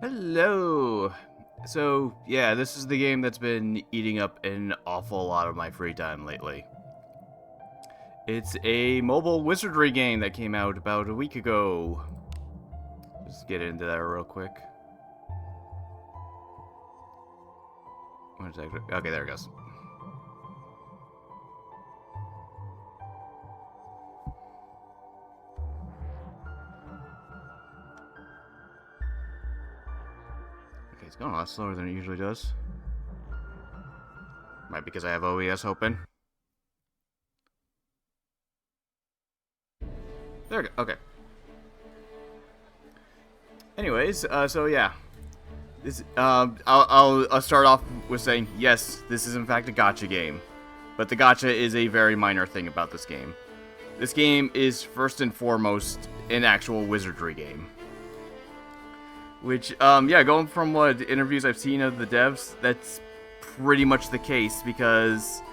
Hello! So, yeah, this is the game that's been eating up an awful lot of my free time lately. It's a mobile wizardry game that came out about a week ago. Let's get into that real quick. Okay, there it goes. Okay, it's going a lot slower than it usually does. Might be because I have OES open. There we go. Okay. Anyways, so yeah. This, I'll start off with saying, yes, this is in fact a gacha game. But the gacha is a very minor thing about this game. This game is first and foremost an actual wizardry game. Which, yeah, going from what interviews I've seen of the devs, that's pretty much the case, because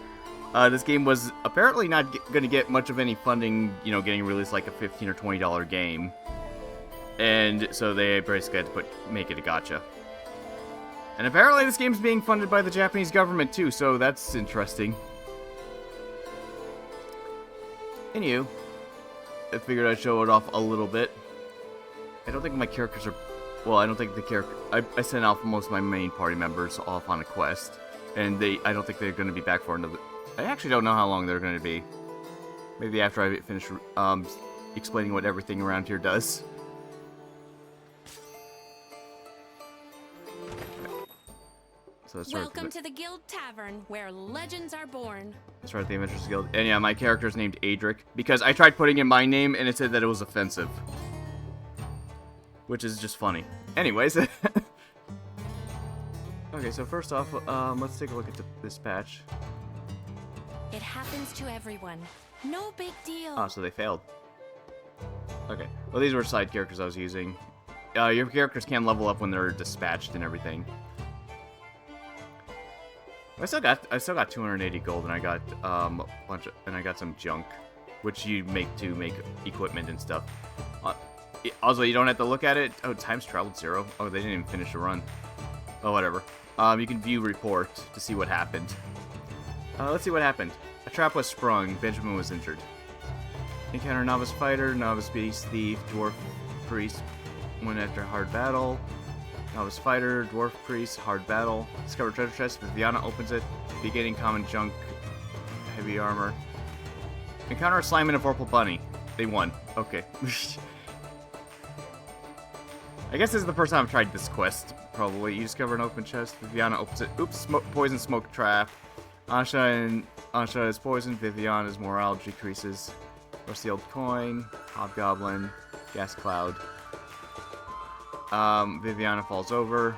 this game was apparently not going to get much of any funding, you know, getting released like a $15 or $20 game. And so they basically had to make it a gacha. And apparently this game's being funded by the Japanese government too, so that's interesting. Anywho, I figured I'd show it off a little bit. I don't think my characters are... Well, I don't think the character... I sent off most of my main party members off on a quest. And I don't think they're going to be back for another... I actually don't know how long they're going to be. Maybe after I finish explaining what everything around here does. So Welcome to the Guild Tavern, where legends are born. Let's start the Adventurers Guild. And yeah, my character's named Adric, because I tried putting in my name and it said that it was offensive. Which is just funny. Anyways. Okay, so first off, let's take a look at this patch. It happens to everyone. No big deal. Oh, so they failed. Okay. Well, these were side characters I was using. Your characters can level up when they're dispatched and everything. I still got 280 gold, and I got I got some junk, which you make to make equipment and stuff. Also, you don't have to look at it. Oh, times traveled 0. Oh, they didn't even finish the run. Oh, whatever. You can view report to see what happened. Let's see what happened. A trap was sprung. Benjamin was injured. Encounter novice fighter, novice beast, thief, dwarf, priest. Went after hard battle. Novice fighter, dwarf priest, hard battle. Discover treasure chest. Viviana opens it. Beginning common junk, heavy armor. Encounter a slime and a purple bunny. They won. Okay. I guess this is the first time I've tried this quest. Probably. You discover an open chest. Viviana opens it. Oops. Poison smoke trap. Asha is poisoned. Viviana's morale decreases. Or sealed coin. Hobgoblin. Gas cloud. Viviana falls over.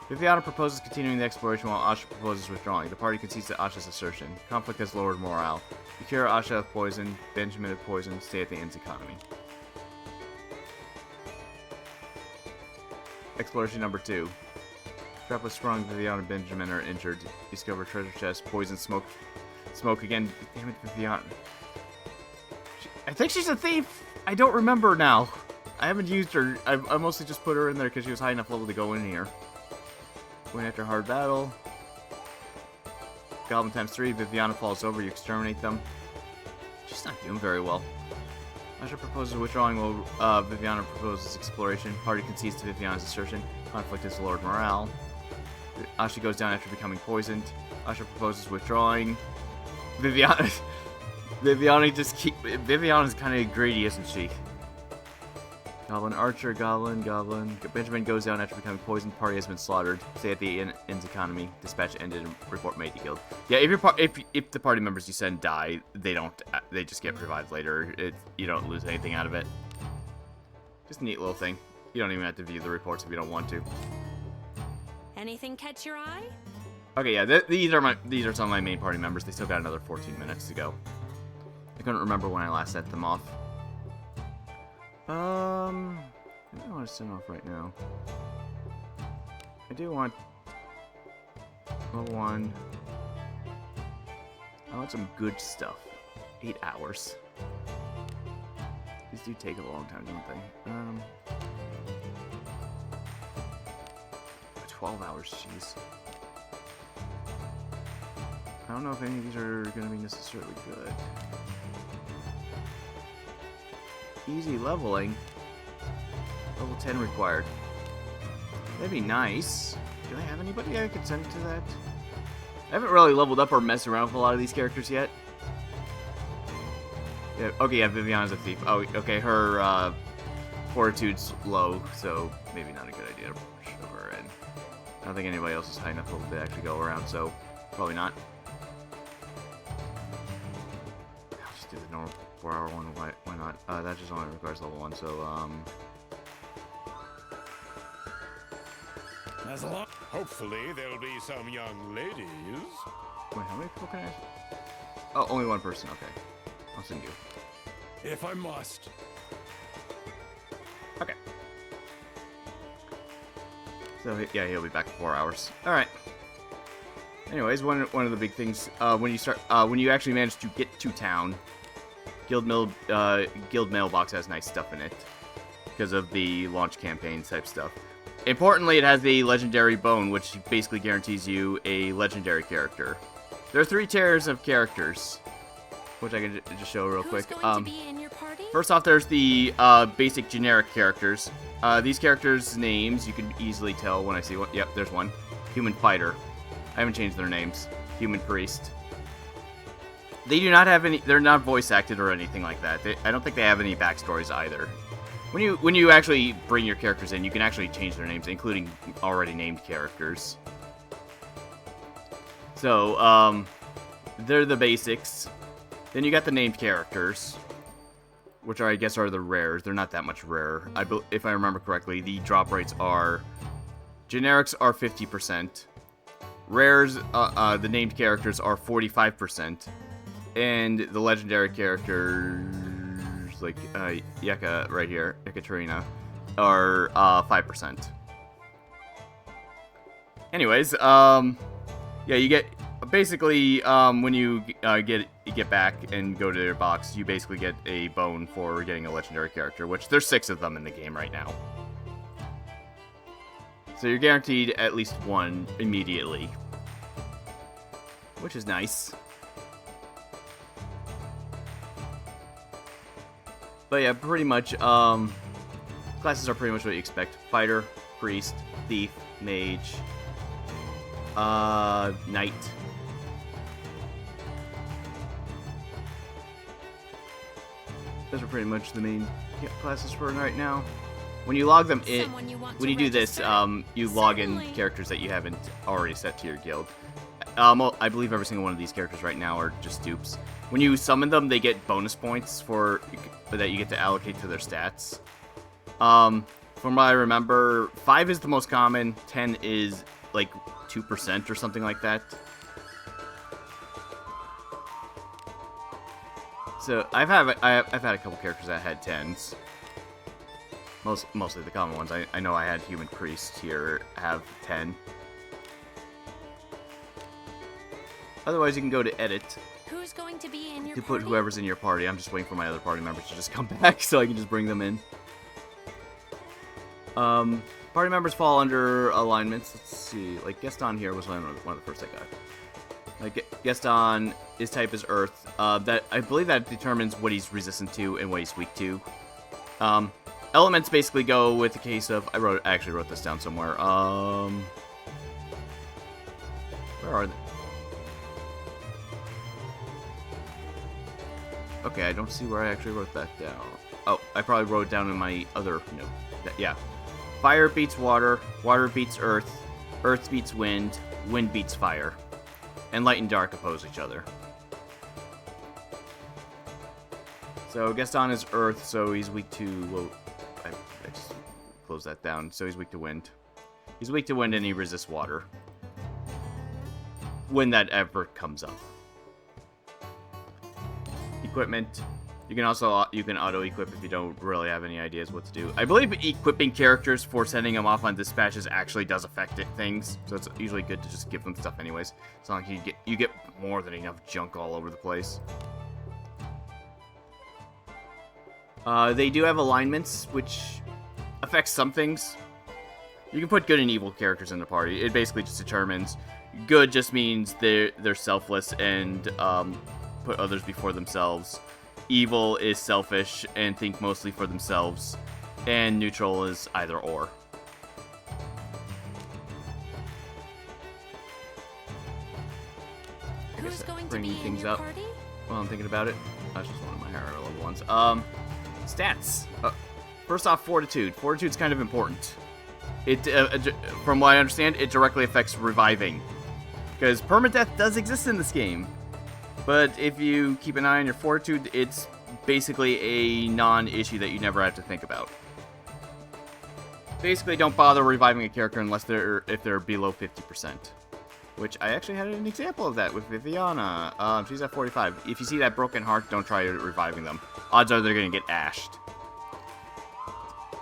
Viviana proposes continuing the exploration while Asha proposes withdrawing. The party concedes to Asha's assertion. Conflict has lowered morale. You cure Asha of poison. Benjamin of poison. Stay at the inn's economy. Exploration number 2. Trap was sprung. Viviana and Benjamin are injured. Discover treasure chest. Poison smoke. Smoke again. Damn it, Viviana. I think she's a thief. I don't remember now. I haven't used her. I mostly just put her in there because she was high enough level to go in here. Went after hard battle. Goblin times 3. Viviana falls over. You exterminate them. She's not doing very well. Asha proposes withdrawing while Viviana proposes exploration. Party concedes to Viviana's assertion. Conflict is lowered morale. Asha goes down after becoming poisoned. Asha proposes withdrawing. Viviana's kind of greedy, isn't she? Goblin Archer, Goblin. Benjamin goes down after becoming poisoned. Party has been slaughtered. Stay at the inn's economy. Dispatch ended and report made to guild. Yeah, if the party members you send die, they just get revived later. You don't lose anything out of it. Just a neat little thing. You don't even have to view the reports if you don't want to. Anything catch your eye? Okay, yeah, these are some of my main party members. They still got another 14 minutes to go. I couldn't remember when I last sent them off. I don't want to send off right now. I do want level 1. I want some good stuff. 8 hours. These do take a long time, don't they? 12 hours, jeez. I don't know if any of these are going to be necessarily good. Easy leveling. Level 10 required. That'd be nice. Do I have anybody I could send to that? I haven't really leveled up or messed around with a lot of these characters yet. Yeah, okay, yeah, Viviana's a thief. Oh, okay, her fortitude's low, so maybe not a good idea to shove her in. I don't think anybody else is high enough level to actually go around, so probably not. I'll just do the normal 4-hour one, why not? That just only requires level 1, so, As long hopefully there'll be some young ladies. Wait, how many people can I... Oh, only one person, okay. I'll send you. If I must. Okay. So, yeah, he'll be back in 4 hours. Alright. Anyways, one of the big things, when you actually manage to get to town, Guild Mailbox has nice stuff in it. Because of the launch campaign type stuff. Importantly, it has a legendary bone, which basically guarantees you a legendary character. There are 3 tiers of characters, which I can just show real quick. Going to be in your party? First off, there's the basic generic characters. These characters' names, you can easily tell when I see one. Yep, there's one. Human Fighter. I haven't changed their names. Human Priest. They do not have any... They're not voice acted or anything like that. I don't think they have any backstories either. When you actually bring your characters in, you can actually change their names, including already named characters. So, they're the basics. Then you got the named characters, which I guess are the rares. They're not that much rarer. If I remember correctly, the drop rates are... Generics are 50%. Rares, the named characters are 45%. And the legendary characters... like Yeka right here, Ekaterina, are 5%. Anyways, yeah, you get basically when you get back and go to their box, you basically get a bone for getting a legendary character, which there's 6 of them in the game right now. So you're guaranteed at least one immediately, which is nice. But yeah, pretty much, classes are pretty much what you expect. Fighter, Priest, Thief, Mage, Knight. Those are pretty much the main classes for right now. When you log them in, when you do this, you log in characters that you haven't already set to your guild. I believe every single one of these characters right now are just dupes. When you summon them, they get bonus points that you get to allocate to their stats. From what I remember, 5 is the most common, 10 is like 2% or something like that. So I've had a couple characters that had 10s. Mostly the common ones. I know I had Human Priest here have 10. Otherwise, you can go to edit. Who's going to be in your You party? put whoever's in your party. I'm just waiting for my other party members to just come back so I can just bring them in. Party members fall under alignments. Let's see. Like, Gaston here was one of the first I got. Like, Gaston, his type is Earth. That I believe that determines what he's resistant to and what he's weak to. Elements basically go with the case of... I actually wrote this down somewhere. Where are they? Okay, I don't see where I actually wrote that down. Oh, I probably wrote it down in my other note. Yeah. Fire beats water, water beats earth, earth beats wind, wind beats fire. And light and dark oppose each other. So Gaston is earth, so he's weak to... Well, I just closed that down. So he's weak to wind. He's weak to wind and he resists water. When that ever comes up. Equipment. You can auto-equip if you don't really have any ideas what to do. I believe equipping characters for sending them off on dispatches actually does affect things, so it's usually good to just give them stuff anyways. It's not like you get more than enough junk all over the place. They do have alignments, which affects some things. You can put good and evil characters in the party. It basically just determines. Good just means they're selfless and put others before themselves. Evil is selfish and think mostly for themselves. And neutral is either or. Who's going to bringing be in things your up party? while I'm thinking about it. That's just one of my higher level ones. Stats. First off, Fortitude. Fortitude's kind of important. It, from what I understand, it directly affects reviving. Because permadeath does exist in this game. But if you keep an eye on your Fortitude, it's basically a non-issue that you never have to think about. Basically, don't bother reviving a character unless if they're below 50%. Which I actually had an example of that with Viviana. She's at 45. If you see that broken heart, don't try reviving them. Odds are they're going to get ashed.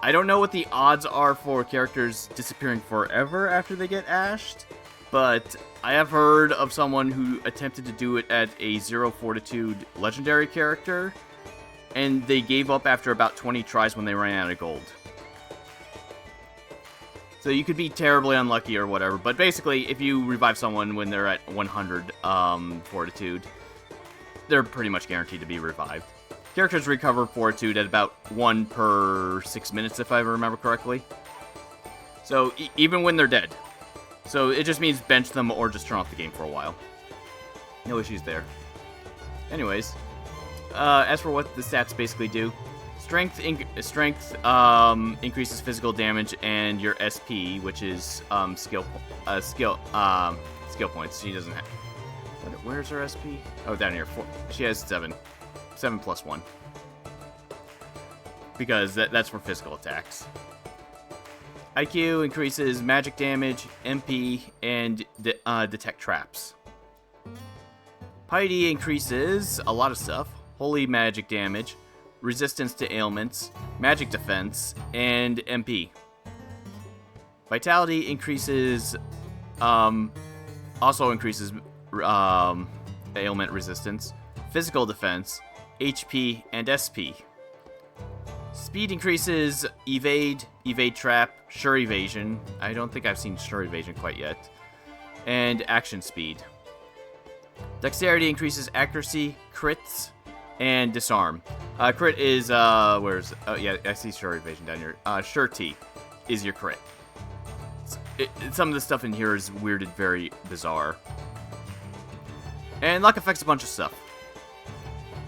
I don't know what the odds are for characters disappearing forever after they get ashed, but I have heard of someone who attempted to do it at a 0 Fortitude legendary character, and they gave up after about 20 tries when they ran out of gold. So you could be terribly unlucky or whatever, but basically, if you revive someone when they're at 100 Fortitude, they're pretty much guaranteed to be revived. Characters recover Fortitude at about 1 per 6 minutes, if I remember correctly. So, even when they're dead. So, it just means bench them or just turn off the game for a while. No issues there. Anyways, as for what the stats basically do, Strength increases physical damage and your SP, which is skill points. She doesn't have. Where's her SP? Oh, down here. She has 7. 7 plus 1. Because that's for physical attacks. IQ increases magic damage, MP, and detect traps. Piety increases a lot of stuff. Holy magic damage, resistance to ailments, magic defense, and MP. Vitality increases, also increases ailment resistance, physical defense, HP, and SP. Speed increases evade trap, sure evasion. I don't think I've seen sure evasion quite yet. And action speed. Dexterity increases accuracy, crits, and disarm. Crit is, where's, oh yeah, I see sure evasion down here. Surety is your crit. Some of the stuff in here is weirded very bizarre. And luck affects a bunch of stuff.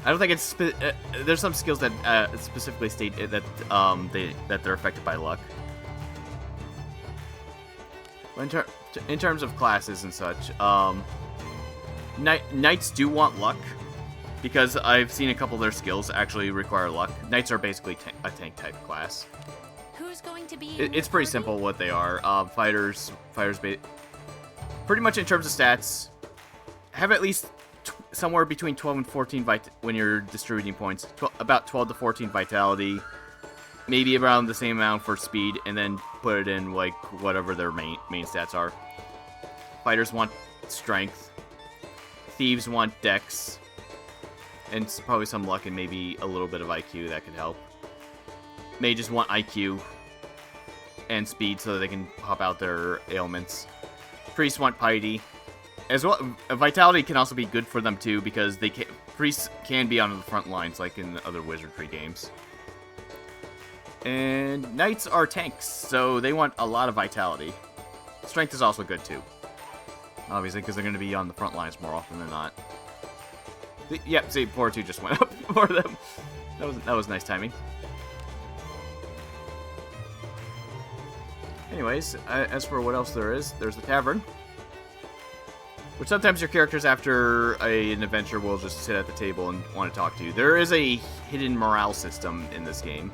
I don't think it's, there's some skills that specifically state that they're affected by luck. In terms of classes and such, Knights do want luck, because I've seen a couple of their skills actually require luck. Knights are basically a tank type class. Who's going to be? It's pretty simple what they are. Fighters, pretty much in terms of stats, have at least somewhere between 12 and 14 when you're distributing points. About 12 to 14 vitality, maybe around the same amount for speed, and then put it in like whatever their main stats are. Fighters want strength. Thieves want dex. And probably some luck and maybe a little bit of IQ that could help. Mages want IQ and speed so that they can pop out their ailments. Priests want piety. As well, vitality can also be good for them too, because priests can be on the front lines like in other Wizardry games. And knights are tanks, so they want a lot of vitality. Strength is also good too. Obviously, because they're going to be on the front lines more often than not. Yep, see, Fortitude just went up for them. That was nice timing. Anyways, as for what else there is, there's the tavern. Which sometimes your characters after an adventure will just sit at the table and want to talk to you. There is a hidden morale system in this game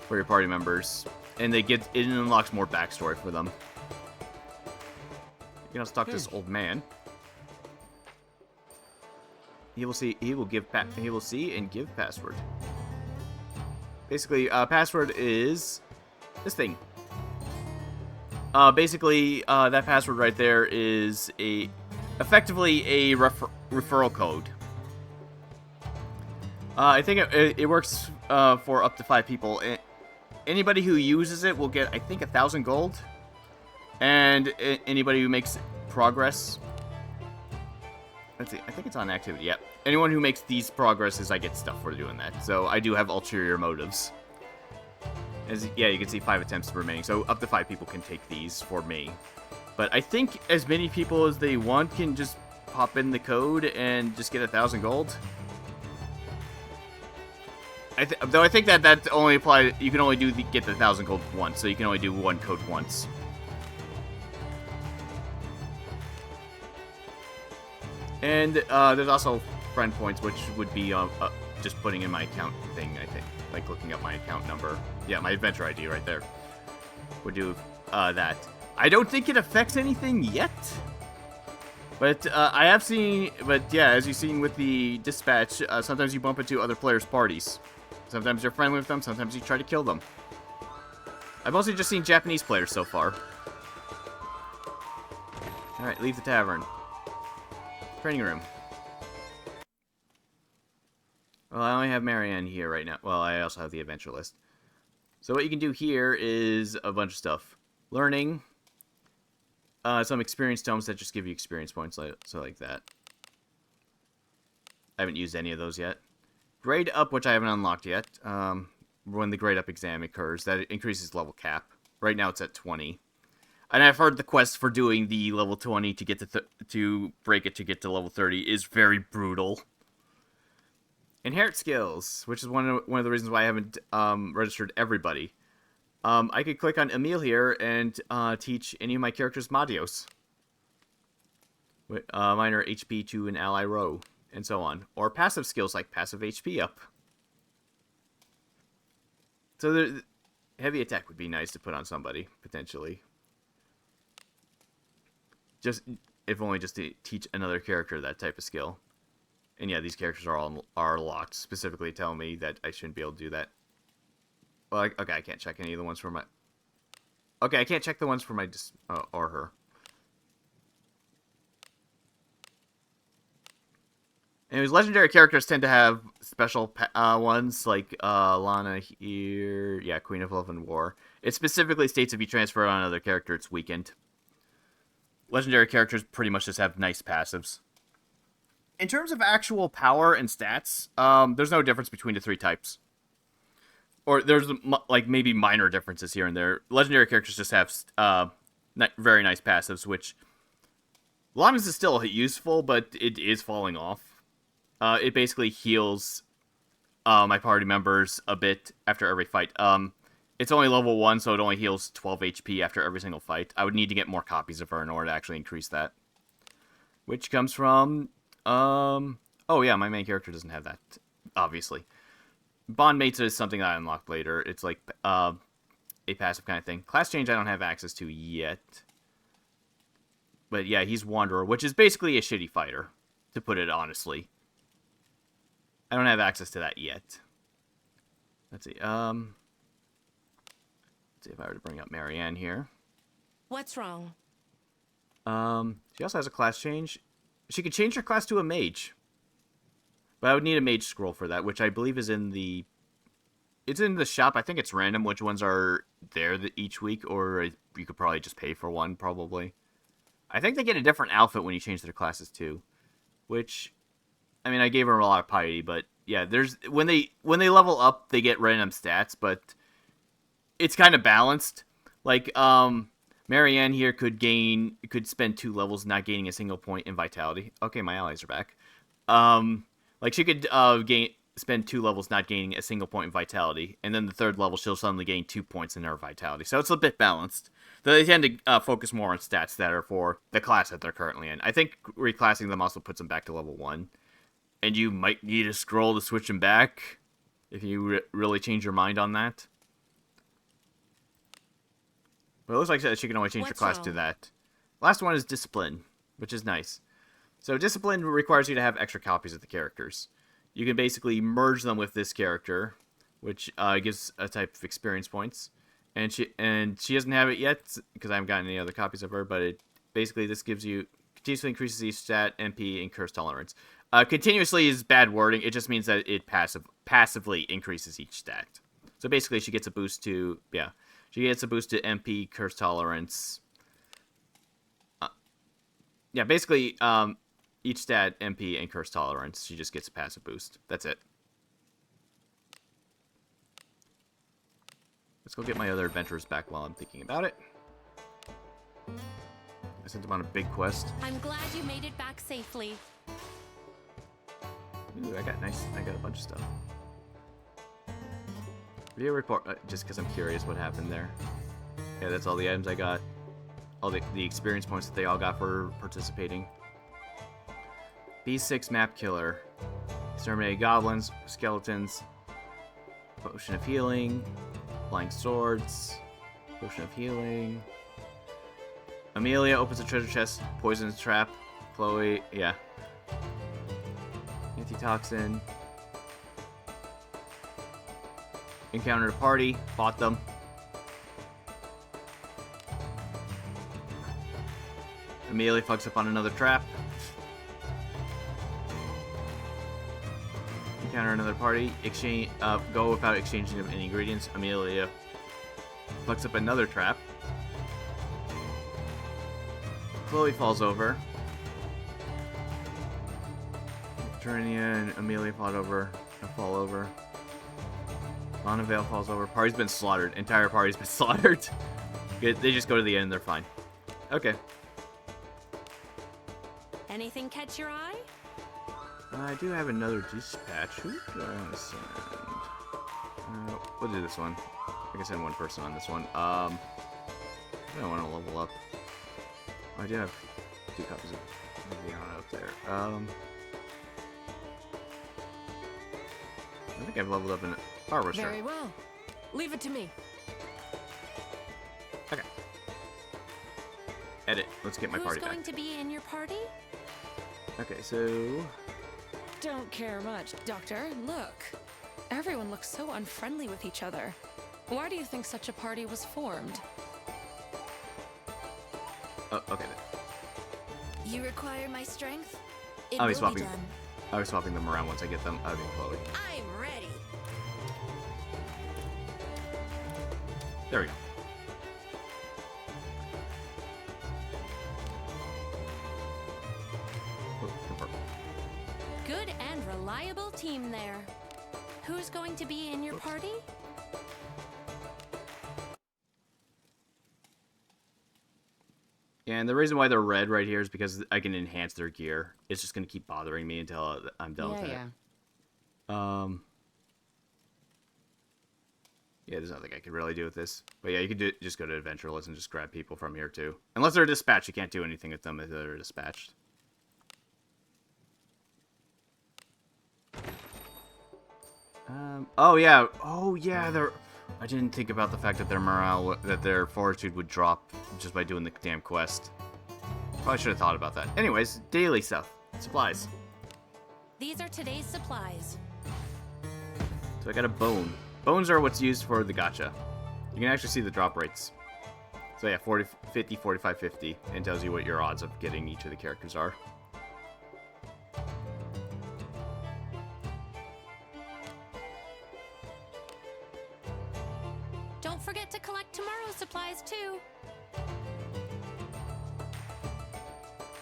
for your party members. And it unlocks more backstory for them. You can also talk to this old man. He will see and give password. Basically, password is this thing. Basically, that password right there is effectively a referral code. I think it works for up to 5 people. anybody who uses it will get, I think, 1,000 gold. And anybody who makes progress... Let's see, I think it's on activity, yep. Anyone who makes these progresses, I get stuff for doing that. So I do have ulterior motives. Yeah, you can see 5 attempts remaining, so up to 5 people can take these for me. But I think as many people as they want can just pop in the code and just get 1,000 gold. Though I think that only applies, you can only get the 1,000 gold once, so you can only do one code once. And there's also friend points, which would be just putting in my account thing, I think. Like looking up my account number. Yeah, my adventure ID right there. Would do that. I don't think it affects anything yet. But I have seen, but yeah, as you've seen with the dispatch, sometimes you bump into other players' parties. Sometimes you're friendly with them, sometimes you try to kill them. I've mostly just seen Japanese players so far. Alright, leave the tavern. Training room. Well, I only have Marianne here right now. Well, I also have the adventure list. So what you can do here is a bunch of stuff. Learning. Some experience tomes that just give you experience points, so like that. I haven't used any of those yet. Grade up, which I haven't unlocked yet. When the grade up exam occurs, that increases level cap. Right now it's at 20. And I've heard the quest for doing the level 20 to get to break it to get to level 30 is very brutal. Inherit skills, which is one of the reasons why I haven't registered everybody. I could click on Emil here and teach any of my characters Madios. Minor HP to an ally row, and so on. Or passive skills like passive HP up. So heavy attack would be nice to put on somebody, potentially. Just, if only just to teach another character that type of skill. And yeah, these characters are locked, specifically telling me that I shouldn't be able to do that. Well, okay, I can't check any of the ones for my... Okay, I can't check the ones for my... or her. Anyways, legendary characters tend to have special ones, like Lana here... Yeah, Queen of Love and War. It specifically states if you transfer on another character, it's weakened. Legendary characters pretty much just have nice passives. In terms of actual power and stats, there's no difference between the 3 types. Or there's, like, maybe minor differences here and there. Legendary characters just have very nice passives, which... Lana's is still useful, but it is falling off. It basically heals my party members a bit after every fight. It's only level 1, so it only heals 12 HP after every single fight. I would need to get more copies of her in order to actually increase that. Which comes from... Oh yeah, my main character doesn't have that, obviously. Bond Mates is something that I unlocked later. It's like a passive kind of thing. Class change I don't have access to yet. But yeah, he's Wanderer, which is basically a shitty fighter, to put it honestly. I don't have access to that yet. Let's see, let's see if I were to bring up Marianne here. What's wrong? She also has a class change. She could change her class to a mage. But I would need a mage scroll for that, which I believe is in the... It's in the shop. I think it's random which ones are there each week, or you could probably just pay for one, probably. I think they get a different outfit when you change their classes, too. Which, I mean, I gave her a lot of piety, but yeah, there's... When they level up, they get random stats, but it's kind of balanced. Like, Marianne here could spend 2 levels not gaining a single point in vitality. Okay, my allies are back. Like, she could spend 2 levels not gaining a single point in vitality, and then the 3rd level she'll suddenly gain 2 points in her vitality. So it's a bit balanced. They tend to focus more on stats that are for the class that they're currently in. I think reclassing them also puts them back to level 1. And you might need a scroll to switch them back, if you really change your mind on that. But it looks like she can only change her class to that. Last one is Discipline, which is nice. So Discipline requires you to have extra copies of the characters. You can basically merge them with this character, which gives a type of experience points. And she doesn't have it yet, because I haven't gotten any other copies of her, but basically this gives you... Continuously increases each stat, MP, and curse tolerance. Continuously is bad wording. It just means that it passively increases each stat. So basically, she gets a boost to she gets a boost to MP, curse tolerance. Yeah, basically, each stat, MP, and curse tolerance, she just gets a passive boost. That's it. Let's go get my other adventurers back while I'm thinking about it. I sent them on a big quest. I'm glad you made it back safely. Ooh, I got a bunch of stuff. Video report, just because I'm curious what happened there. Yeah, that's all the items I got. All the experience points that they all got for participating. B6 map killer. Exterminate goblins, skeletons. Potion of healing. Flying swords. Potion of healing. Amelia opens a treasure chest. Poisons trap. Chloe, yeah. Antitoxin. Encountered a party. Fought them. Amelia fucks up on another trap. Encounter another party. Exchange. Go without exchanging any ingredients. Amelia fucks up another trap. Chloe falls over. Eternia and Amelia fall over. Monavale falls over. Party's been slaughtered. Entire party's been slaughtered. Good. They just go to the end and they're fine. Okay. Anything catch your eye? I do have another dispatch. Who do I want to send? We'll do this one. I can send one person on this one. I don't want to level up. I do have 2 copies of Viviana up there. I think I've leveled up in Harvester. Very well. Leave it to me. Okay. Edit. Let's get my party Who's back. going to be in your party? Okay, so... Don't care much, Doctor. Look. Everyone looks so unfriendly with each other. Why do you think such a party was formed? Oh, okay then. You require my strength? It I'll be will swapping. be done. I'll be swapping them around once I get them. I'll be Chloe. I'm ready. There we go. Oh, confirm. Good and reliable team there. Who's going to be in your party? Yeah, and the reason why they're red right here is because I can enhance their gear. It's just going to keep bothering me until I'm done with it. Yeah, there's nothing I can really do with this. But yeah, you could just go to Adventureless and just grab people from here too. Unless they're dispatched, you can't do anything with them if they're dispatched. Oh yeah, I didn't think about the fact that their morale, that their fortitude would drop just by doing the damn quest. Probably should have thought about that. Anyways, daily stuff. Supplies. These are today's supplies. So I got a bone. Bones are what's used for the gacha. You can actually see the drop rates. So yeah, 40, 50, 45, 50. And tells you what your odds of getting each of the characters are. Don't forget to collect tomorrow's supplies too.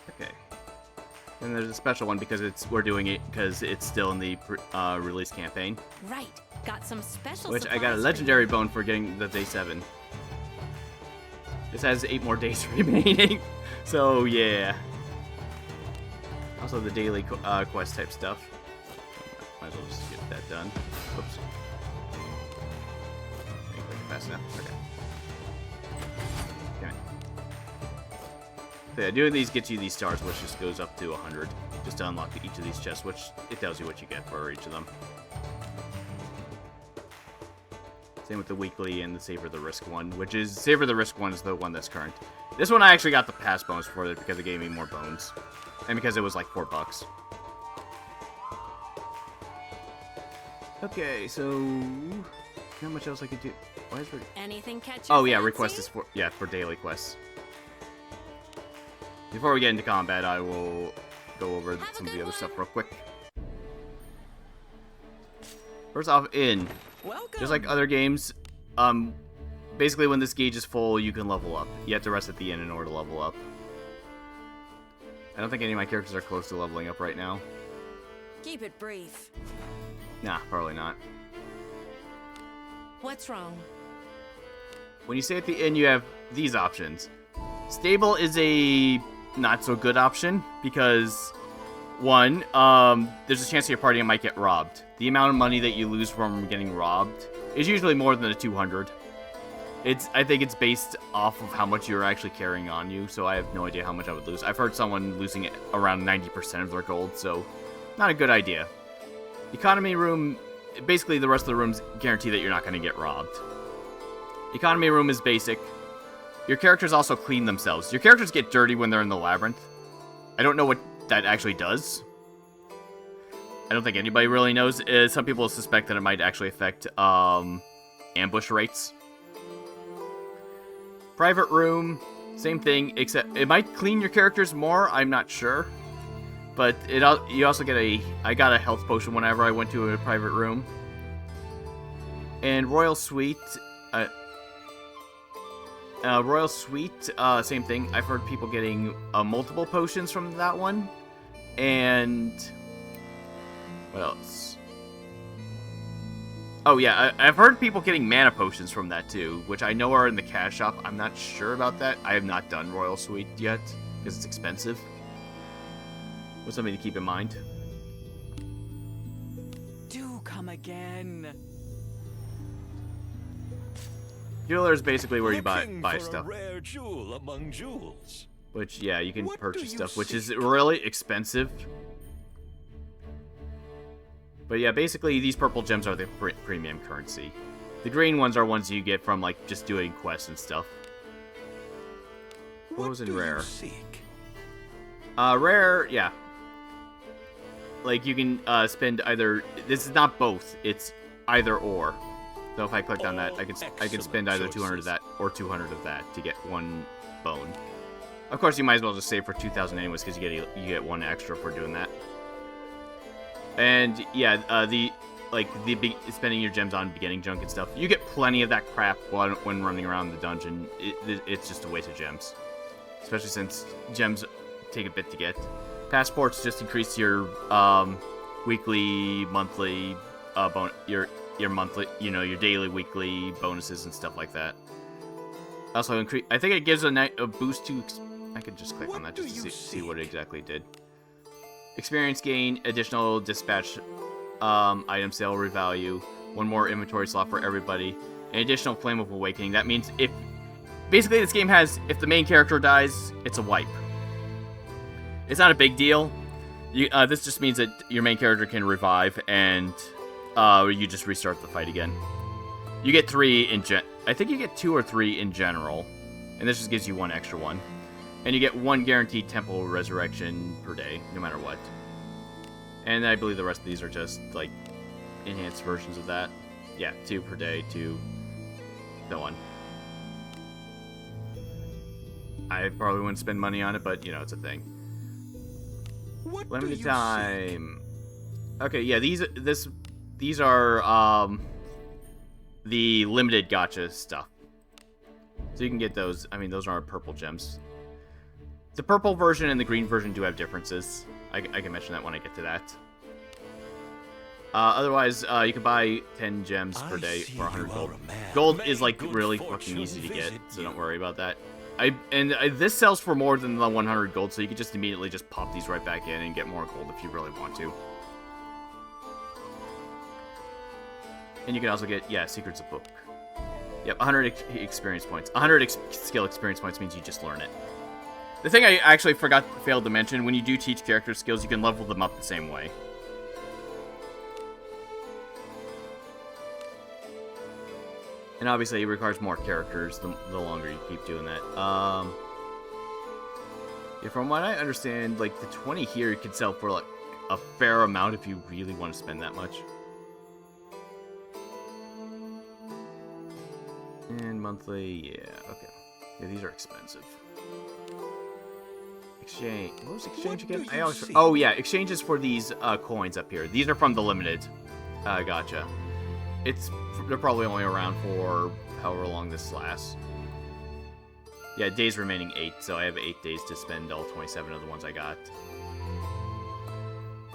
Okay. And there's a special one because we're doing it because it's still in the release campaign. Right. Got some special Which I supplies got a for legendary you. bone for getting the day 7. This has 8 more days remaining. So yeah. Also the daily quest type stuff. Might as well just get that done. Oops. Can you click it fast enough? Okay. Damn it. So yeah, doing these gets you these stars, which just goes up to 100. Just to unlock each of these chests, which it tells you what you get for each of them. Same with the weekly and the Savor the Risk one, which is Savor the Risk one is the one that's current. This one I actually got the pass bonus for it because it gave me more bones. And because it was like $4. Okay, so not much else I could do. Why is there... Anything catch your Oh yeah, fancy? request is for daily quests. Before we get into combat, I will go over some of the other stuff real quick. First off, Inn. Welcome. Just like other games, basically when this gauge is full, you can level up. You have to rest at the end in order to level up. I don't think any of my characters are close to leveling up right now. Keep it brief. Nah, probably not. What's wrong? When you say at the end, you have these options. Stable is a not so good option because, one, there's a chance your party might get robbed. The amount of money that you lose from getting robbed is usually more than a 200. I think it's based off of how much you're actually carrying on you, so I have no idea how much I would lose. I've heard someone losing around 90% of their gold, so not a good idea. Economy room, basically the rest of the rooms guarantee that you're not going to get robbed. Economy room is basic. Your characters also clean themselves. Your characters get dirty when they're in the labyrinth. I don't know what that actually does. I don't think anybody really knows. Some people suspect that it might actually affect ambush rates. Private room, same thing, except it might clean your characters more. I'm not sure. But you also get I got a health potion whenever I went to a private room. And Royal Suite, same thing. I've heard people getting multiple potions from that one. And what else? Oh yeah, I've heard people getting mana potions from that too, which I know are in the cash shop. I'm not sure about that. I have not done Royal Suite yet, because it's expensive. What's something to keep in mind? Do come again. Jeweler is basically where you buy Looking for stuff. A rare jewel among jewels. Which, yeah, you can What do purchase you stuff, which is seek? really expensive. But yeah, basically these purple gems are the premium currency. The green ones are ones you get from, like, just doing quests and stuff. What was in do rare? You seek? Rare, yeah. Like, you can spend either... This is not both, it's either or. So if I clicked on that, I could spend either 200 of that or 200 of that to get one bone. Of course, you might as well just save for 2,000 anyways, because you get one extra for doing that. And yeah, spending your gems on beginning junk and stuff, you get plenty of that crap when running around the dungeon. It's just a waste of gems, especially since gems take a bit to get. Passports just increase your weekly, monthly, your monthly, your daily, weekly bonuses and stuff like that. Also increase. I think it gives a boost to. I could just click on that just to see what it exactly did. Experience gain, additional dispatch item sale revalue, one more inventory slot for everybody, an additional Flame of Awakening. That means basically this game has, if the main character dies, it's a wipe. It's not a big deal. This just means that your main character can revive and you just restart the fight again. You get 3 I think you get 2 or 3 in general, and this just gives you one extra one. And you get 1 guaranteed temple resurrection per day, no matter what. And I believe the rest of these are just, like, enhanced versions of that. Yeah, 2 per day, 2, so on. I probably wouldn't spend money on it, but, it's a thing. What do Limited you time. Okay, yeah, these are, the limited gacha stuff. So you can get those. I mean, those aren't purple gems. The purple version and the green version do have differences. I can mention that when I get to that. Otherwise, you can buy 10 gems per day for 100 gold. Gold is, like, really fucking easy to get, so don't worry about that. This sells for more than the 100 gold, so you can just immediately just pop these right back in and get more gold if you really want to. And you can also get, Secrets of Book. Yep, 100 experience points. 100 skill experience points means you just learn it. The thing I actually failed to mention, when you do teach character skills, you can level them up the same way. And obviously, it requires more characters the longer you keep doing that. Yeah, from what I understand, like, the 20 here you can sell for, like, a fair amount if you really want to spend that much. And monthly, yeah, okay. Yeah, these are expensive. Exchange. What was exchange again? Oh yeah, exchanges for these coins up here. These are from the limited. Gotcha. they're probably only around for however long this lasts. Yeah, days remaining 8, so I have 8 days to spend all 27 of the ones I got.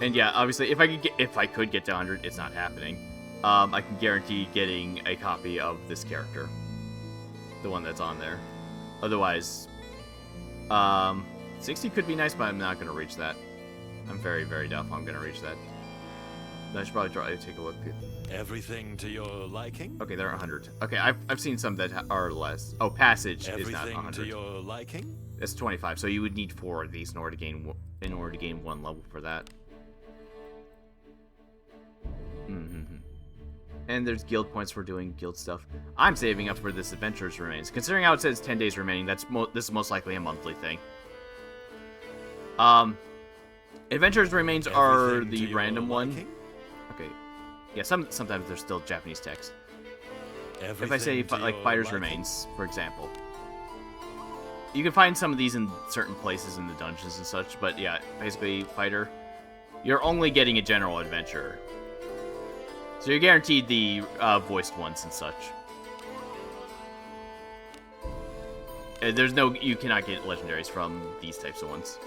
And yeah, obviously, if I could get to 100, it's not happening. I can guarantee getting a copy of this character, the one that's on there. Otherwise, 60 could be nice, but I'm not gonna reach that. I'm very, very doubtful I'm gonna reach that. I should probably try to take a look. Everything to your liking? Okay, they're 100. Okay, I've seen some that are less. Oh, Passage is not Everything 100. to your liking? It's 25, so you would need 4 of these in order to gain 1 level for that. And there's guild points for doing guild stuff. I'm saving up for this Adventurers Remains. Considering how it says 10 days remaining, this is most likely a monthly thing. Adventurers Remains are the random one. Okay. Yeah, sometimes there's still Japanese text. If I say, like, Fighter's Remains, for example. You can find some of these in certain places in the dungeons and such, but yeah, basically, Fighter, you're only getting a general adventurer. So you're guaranteed the voiced ones and such. You cannot get legendaries from these types of ones.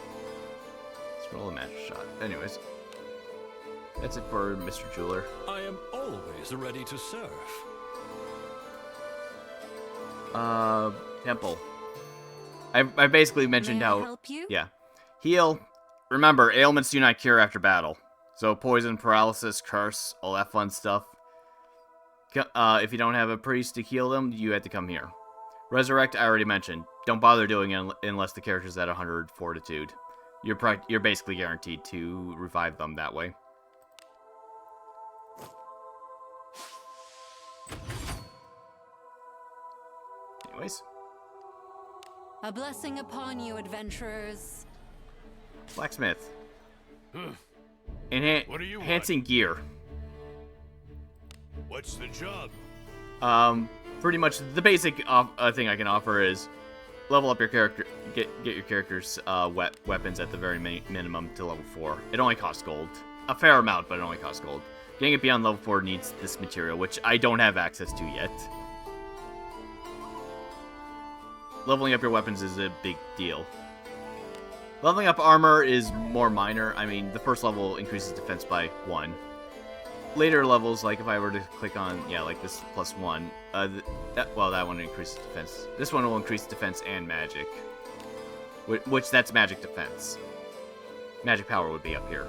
Let's roll a magic shot. Anyways, that's it for Mr. Jeweler. I am always ready to serve. Temple. I basically mentioned May I how. help you? Yeah. Heal. Remember, ailments do not cure after battle. So poison, paralysis, curse, all that fun stuff. If you don't have a priest to heal them, you have to come here. Resurrect, I already mentioned. Don't bother doing it unless the character's at 100 fortitude. You're basically guaranteed to revive them that way. Anyways. A blessing upon you, adventurers. Blacksmith. What do you want? Enhancing gear. What's the job? Pretty much the basic thing I can offer is level up your character, get your character's weapons at the very minimum to level 4. It only costs gold. A fair amount, but it only costs gold. Getting it beyond level 4 needs this material, which I don't have access to yet. Leveling up your weapons is a big deal. Leveling up armor is more minor. I mean, the first level increases defense by 1. Later levels, like if I were to click on, yeah, like this +1, that one increases defense. This one will increase defense and magic. Which that's magic defense. Magic power would be up here.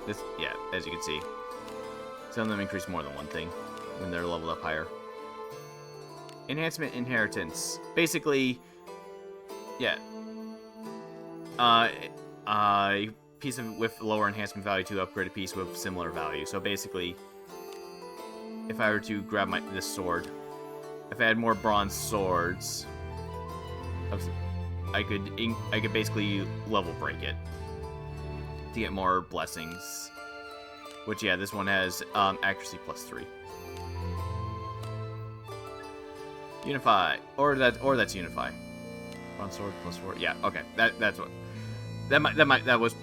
This, yeah, as you can see. Some of them increase more than one thing when they're leveled up higher. Enhancement Inheritance. Basically, yeah. A piece with lower enhancement value to upgrade a piece with similar value. So basically, if I were to grab this sword, if I had more bronze swords, I could basically level break it to get more blessings. Which, yeah, this one has accuracy +3. Unify, or that's Unify. Bronze sword +4. Yeah, okay, that's what. That was.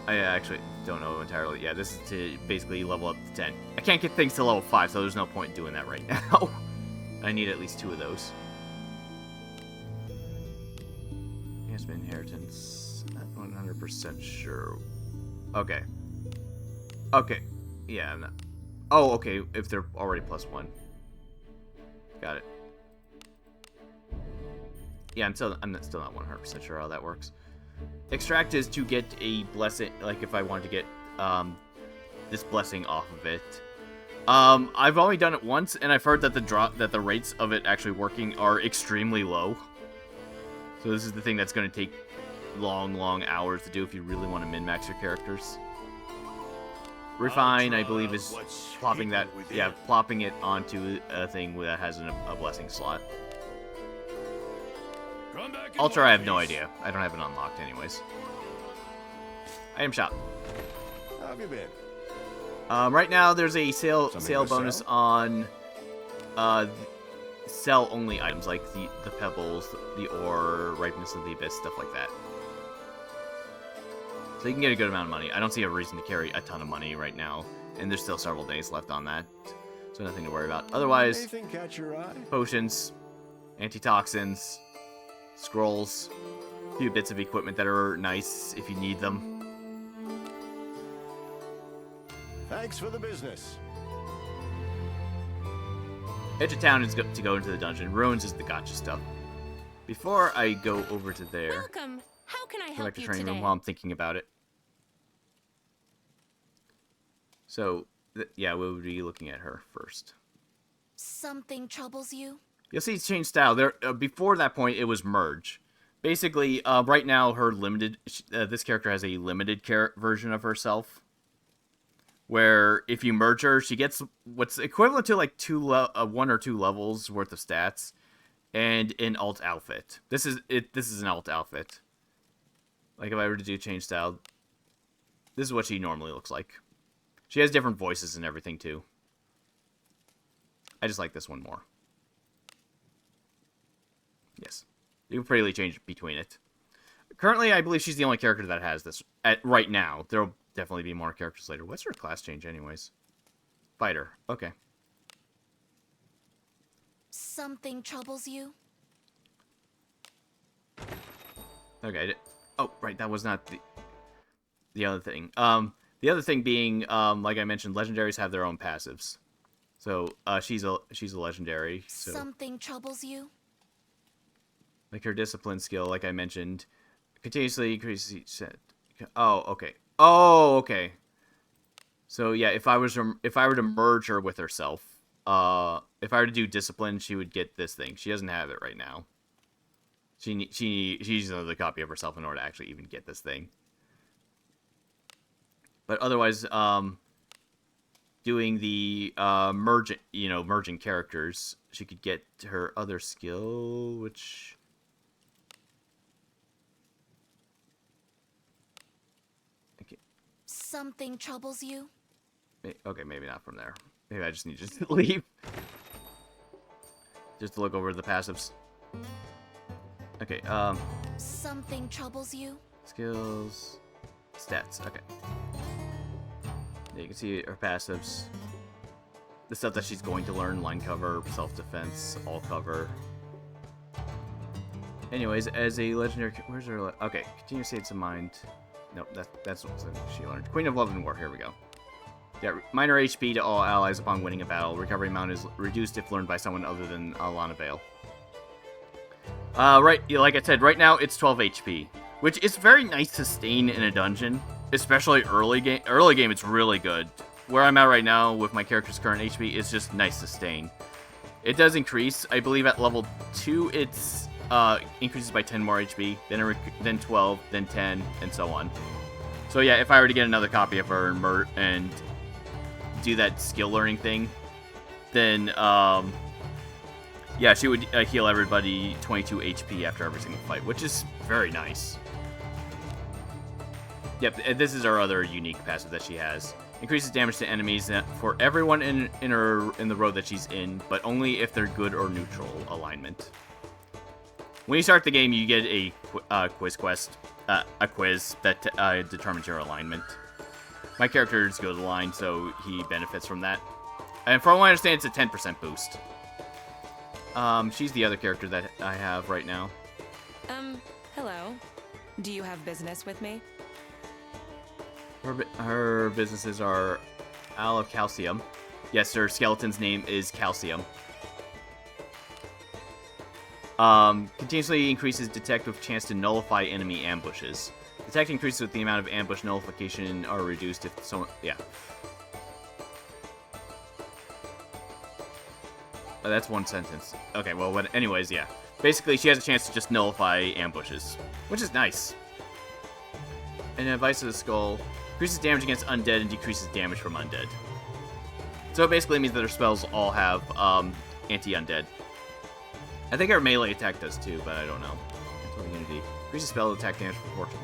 I actually don't know entirely. Yeah, this is to basically level up to 10. I can't get things to level 5, so there's no point in doing that right now. I need at least 2 of those. Enhancement Inheritance. Not 100% sure. Okay. Okay. Yeah. I'm not... Oh, okay. If they're already +1. Got it. Yeah, I'm still not 100% sure how that works. Extract is to get a blessing, like if I wanted to get this blessing off of it. I've only done it once, and I've heard that the rates of it actually working are extremely low. So this is the thing that's going to take long hours to do if you really want to min-max your characters. Refine, I believe, is plopping that, yeah, plopping it onto a thing that has a blessing slot. Ultra, I have no idea. I don't have it unlocked anyways. Item shop. How have you been? Right now there's a sale to bonus sell? on sell only items like the pebbles, the ore, ripeness of the abyss, stuff like that. So you can get a good amount of money. I don't see a reason to carry a ton of money right now and there's still several days left on that, so nothing to worry about. Otherwise, Anything catch your eye? potions, antitoxins, scrolls, a few bits of equipment that are nice if you need them. Thanks for the business. Edge of town is to go into the dungeon. Ruins is the gotcha stuff. Before I go over to there, Welcome. How can I go back help to you training today? room while I'm thinking about it. So, yeah, we would be looking at her first. Something troubles you? You'll see it's changed style. There, before that point, it was merge. Basically, right now, her limited. This character has a limited version of herself. Where if you merge her, she gets what's equivalent to like 1 or 2 levels worth of stats, and an alt outfit. This is it. This is an alt outfit. Like if I were to do change style, this is what she normally looks like. She has different voices and everything too. I just like this one more. Yes, you can freely change between it. Currently, I believe she's the only character that has this right now. There'll definitely be more characters later. What's her class change, anyways? Fighter. Okay. Something troubles you? Okay. Oh, right. That was not the other thing. The other thing being, like I mentioned, legendaries have their own passives. So, she's a legendary. So, Something troubles you? like her discipline skill, like I mentioned, continuously increases. Oh, okay. Oh, okay. So yeah, if I were to merge her with herself, if I were to do discipline, she would get this thing. She doesn't have it right now. She needs another copy of herself in order to actually even get this thing. But otherwise, doing the merging characters, she could get her other skill, which. Something troubles you? Okay, maybe not from there. Maybe I just need to leave. Just to look over the passives. Okay, Something troubles you? skills, stats, okay. Yeah, you can see her passives. The stuff that she's going to learn, line cover, self-defense, all cover. Anyways, as a legendary... Where's her... Okay, continue states of mind. Nope, that's what she learned. Queen of Love and War, here we go. Yeah, minor HP to all allies upon winning a battle. Recovery amount is reduced if learned by someone other than Alana Vale. Right, like I said, right now it's 12 HP, which is very nice to sustain in a dungeon, especially early game. Early game, it's really good. Where I'm at right now with my character's current HP is just nice to sustain. It does increase. I believe at level 2, it's increases by 10 more HP, then 12, then 10, and so on. So yeah, if I were to get another copy of her and do that skill learning thing, then yeah, she would heal everybody 22 HP after every single fight, which is very nice. Yep, this is our other unique passive that she has. Increases damage to enemies for everyone in the row that she's in, but only if they're good or neutral alignment. When you start the game, you get a quiz that determines your alignment. My character is good aligned, so he benefits from that. And from what I understand, it's a 10% boost. She's the other character that I have right now. Hello. Do you have business with me? Her businesses are Isle of Calcium. Yes, her skeleton's name is Calcium. Continuously increases detect with chance to nullify enemy ambushes. Detect increases with the amount of ambush nullification are reduced if someone... Yeah. Oh, that's one sentence. Okay, well, anyways, yeah. Basically, she has a chance to just nullify ambushes, which is nice. And Advice of the Skull increases damage against undead and decreases damage from undead. So it basically means that her spells all have anti-undead. I think our melee attack does too, but I don't know. Unity. Increases spell attack damage for 14.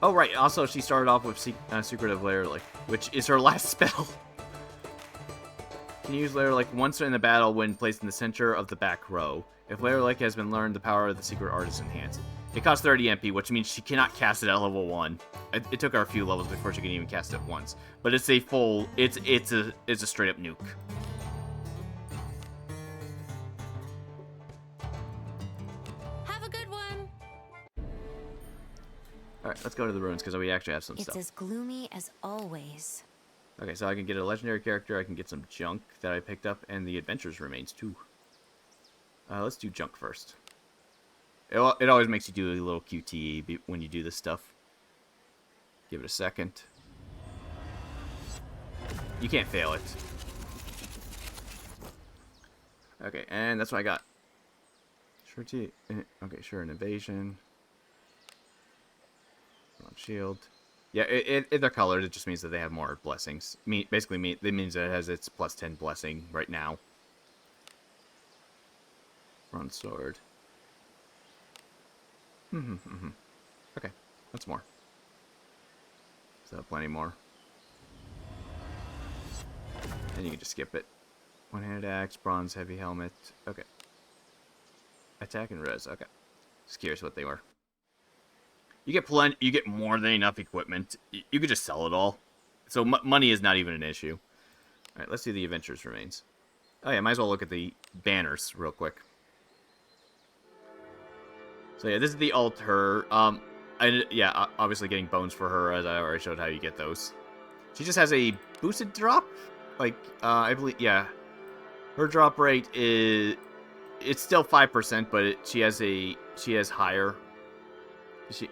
Oh, right. Also, she started off with Secretive Lair, which is her last spell. Can use Lair once in the battle when placed in the center of the back row. If layer like has been learned, the power of the secret art is enhanced. It costs 30 MP, which means she cannot cast it at level 1. It took her a few levels before she can even cast it once. But it's a full... It's a straight up nuke. Have a good one. Alright, let's go to the ruins, because we actually have some It's stuff. as gloomy as always. Okay, so I can get a legendary character, I can get some junk that I picked up, and the adventures remains too. Let's do junk first. It always makes you do a little QTE when you do this stuff. Give it a second. You can't fail it. Okay, and that's what I got. Okay, sure, an invasion. Shield. Yeah, if they're colored, it just means that they have more blessings. Basically, it means that it has its plus 10 blessing right now. Bronze sword. Okay, that's more. So plenty more. And you can just skip it. One-handed axe, bronze, heavy helmet. Okay. Attack and res. Okay. Just curious what they were. You get plenty. You get more than enough equipment. You could just sell it all. So money is not even an issue. All right, let's do the adventures remains. Oh yeah, might as well look at the banners real quick. So yeah, this is the altar. Obviously getting bones for her, as I already showed how you get those. She just has a boosted drop. Like, I believe, yeah. Her drop rate is... It's still 5%, but she has higher... She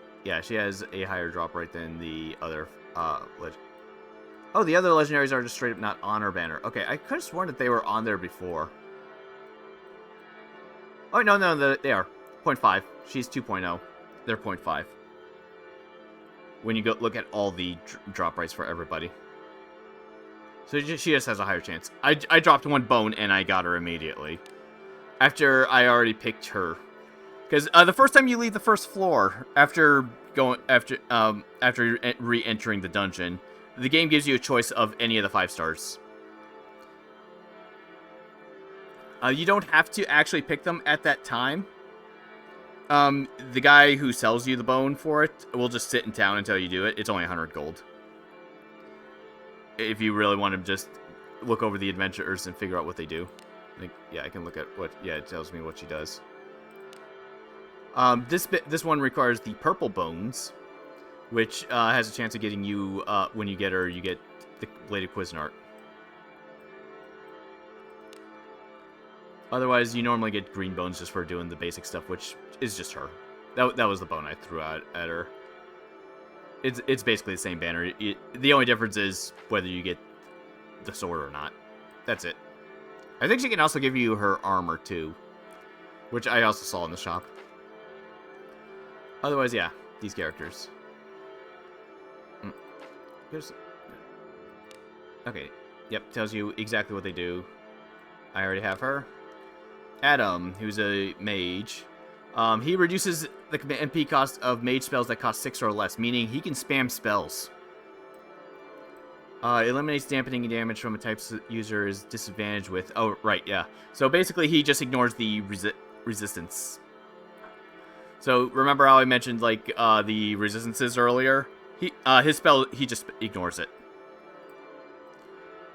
has a higher drop rate than the other, Oh, the other legendaries are just straight up not on her banner. Okay, I could have sworn that they were on there before. Oh, no, they are. 0.5. She's 2.0. They're 0.5. When you go look at all the drop rates for everybody. So she just has a higher chance. I dropped one bone and I got her immediately. After I already picked her. Because the first time you leave the first floor, after re-entering the dungeon, the game gives you a choice of any of the 5 stars. You don't have to actually pick them at that time. The guy who sells you the bone for it will just sit in town until you do it. It's only 100 gold. If you really want to just look over the adventurers and figure out what they do. Like, yeah, I can look at what... Yeah, it tells me what she does. This one requires the purple bones, which has a chance of getting you, when you get her, you get the Bladed Cuisinart. Otherwise, you normally get green bones just for doing the basic stuff, which is just her. That was the bone I threw out at her. It's basically the same banner. The only difference is whether you get the sword or not. That's it. I think she can also give you her armor, too. Which I also saw in the shop. Otherwise, yeah. These characters. Okay. Yep, tells you exactly what they do. I already have her. Adam, who's a mage. He reduces the MP cost of mage spells that cost 6 or less, meaning he can spam spells. Eliminates dampening damage from a type user is disadvantaged with... Oh, right, yeah. So basically, he just ignores the resistance. So remember how I mentioned, like, the resistances earlier? His spell, he just ignores it.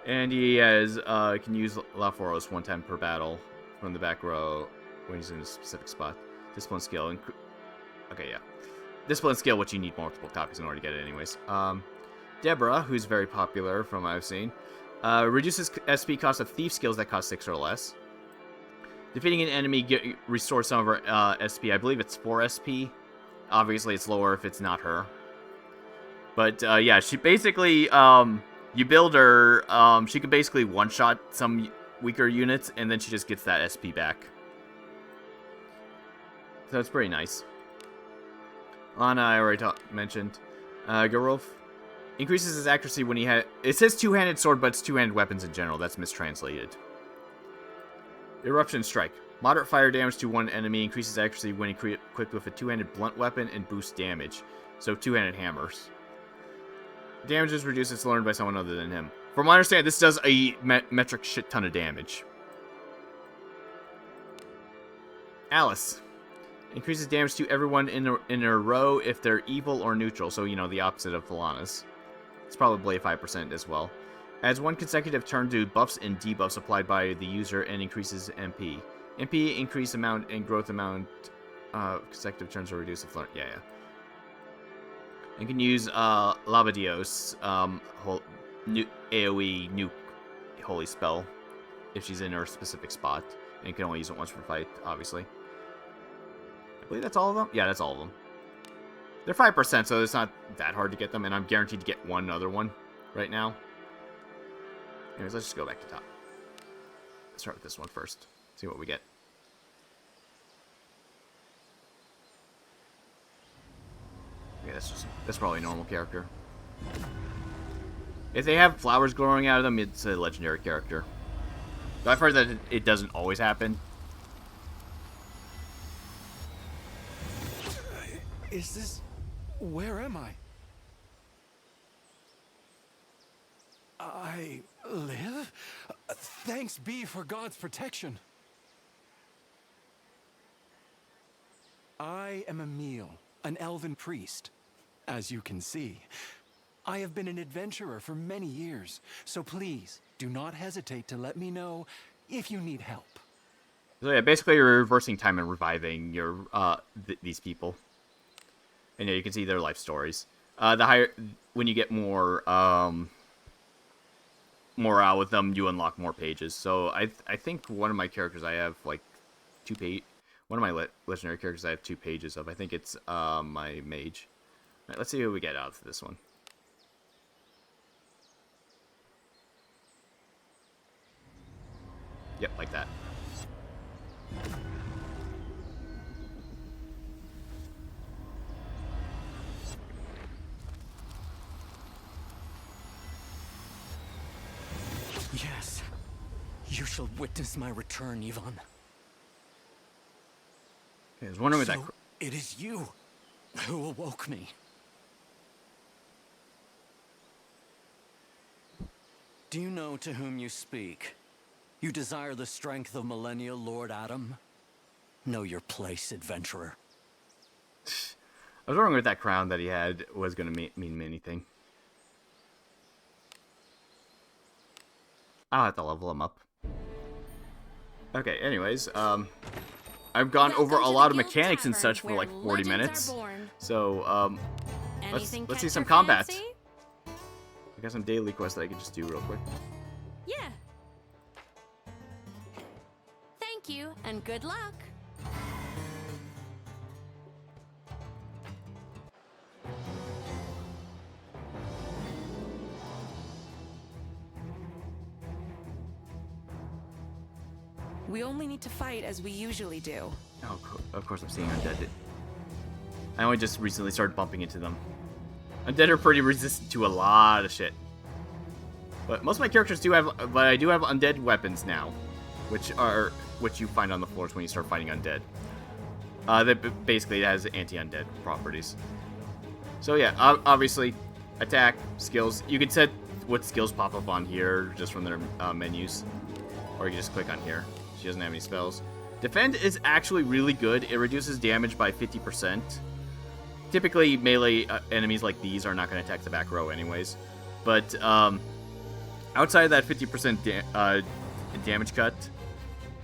And he has, can use Laforos 1 time per battle from the back row when he's in a specific spot. Discipline skill. Okay, yeah. Discipline skill, which you need multiple copies in order to get it anyways. Deborah, who's very popular from what I've seen, reduces SP cost of thief skills that cost 6 or less. Defeating an enemy restores some of her SP. I believe it's 4 SP. Obviously, it's lower if it's not her. But, yeah, she basically, you build her, she can basically one-shot some weaker units, and then she just gets that SP back. So it's pretty nice. Lana, I already mentioned. Gerulf increases his accuracy when he has... It says two-handed sword, but it's two-handed weapons in general. That's mistranslated. Eruption Strike. Moderate fire damage to one enemy, increases accuracy when equipped with a two-handed blunt weapon, and boosts damage. So two-handed hammers. Damage is reduced if learned by someone other than him. From what I understand, this does a metric shit ton of damage. Alice. Increases damage to everyone in a row if they're evil or neutral, so, you know, the opposite of Falana's. It's probably 5% as well. Adds 1 consecutive turn to buffs and debuffs applied by the user and increases MP. MP increase amount and growth amount. Consecutive turns will reduce the flare. Yeah. You can use Labadios, AoE nuke holy spell if she's in her specific spot. And you can only use it once per fight, obviously. I believe that's all of them? Yeah, that's all of them. They're 5%, so it's not that hard to get them, and I'm guaranteed to get one other one right now. Anyways, let's just go back to top. Let's start with this one first. See what we get. Okay, that's probably a normal character. If they have flowers growing out of them, it's a legendary character. But I've heard that it doesn't always happen. Is this... Where am I? I live? Thanks be for God's protection. I am Emil, an elven priest. As you can see, I have been an adventurer for many years, so please do not hesitate to let me know if you need help. So yeah, basically you're reversing time and reviving your these people. And yeah, you can see their life stories. When you get more morale with them, you unlock more pages. So I think one of my characters I have like 2 pages. One of my legendary characters I have 2 pages of. I think it's my mage. All right, let's see who we get out of this one. Yep, like that. Yes, you shall witness my return, Ivan. I was wondering So what that... it is you who awoke me. Do you know to whom you speak? You desire the strength of millennial Lord Adam? Know your place, adventurer. I was wondering if that crown that he had was going to mean anything. I'll have to level him up. Okay, anyways, I've gone over a lot of mechanics and such for like 40 minutes. So, let's see some combat. I got some daily quests that I can just do real quick. Yeah. Thank you, and good luck. We only need to fight as we usually do. Oh, of course I'm seeing undead. I only just recently started bumping into them. Undead are pretty resistant to a lot of shit. But most of my characters do have, but I do have undead weapons now, which you find on the floors when you start fighting undead. That basically has anti-undead properties. So yeah, obviously, attack, skills. You can set what skills pop up on here just from their menus, or you can just click on here. She doesn't have any spells. Defend is actually really good. It reduces damage by 50%. Typically, melee enemies like these are not going to attack the back row anyways. But outside of that 50% damage cut,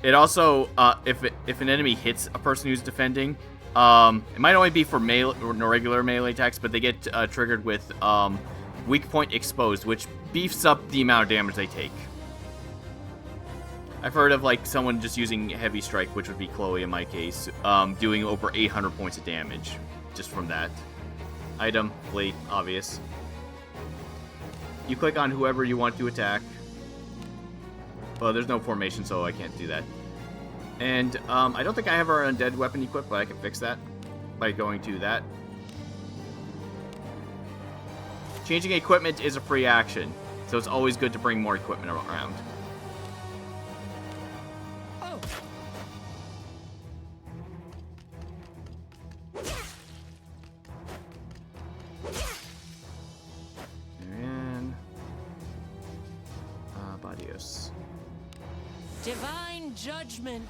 it also, if an enemy hits a person who's defending, it might only be for melee or regular melee attacks, but they get triggered with weak point exposed, which beefs up the amount of damage they take. I've heard of like someone just using heavy strike, which would be Chloe in my case, doing over 800 points of damage just from that. Item, fleet, obvious. You click on whoever you want to attack. Well, there's no formation, so I can't do that. And I don't think I have our undead weapon equipped, but I can fix that by going to that. Changing equipment is a free action, so it's always good to bring more equipment around. Divine judgment.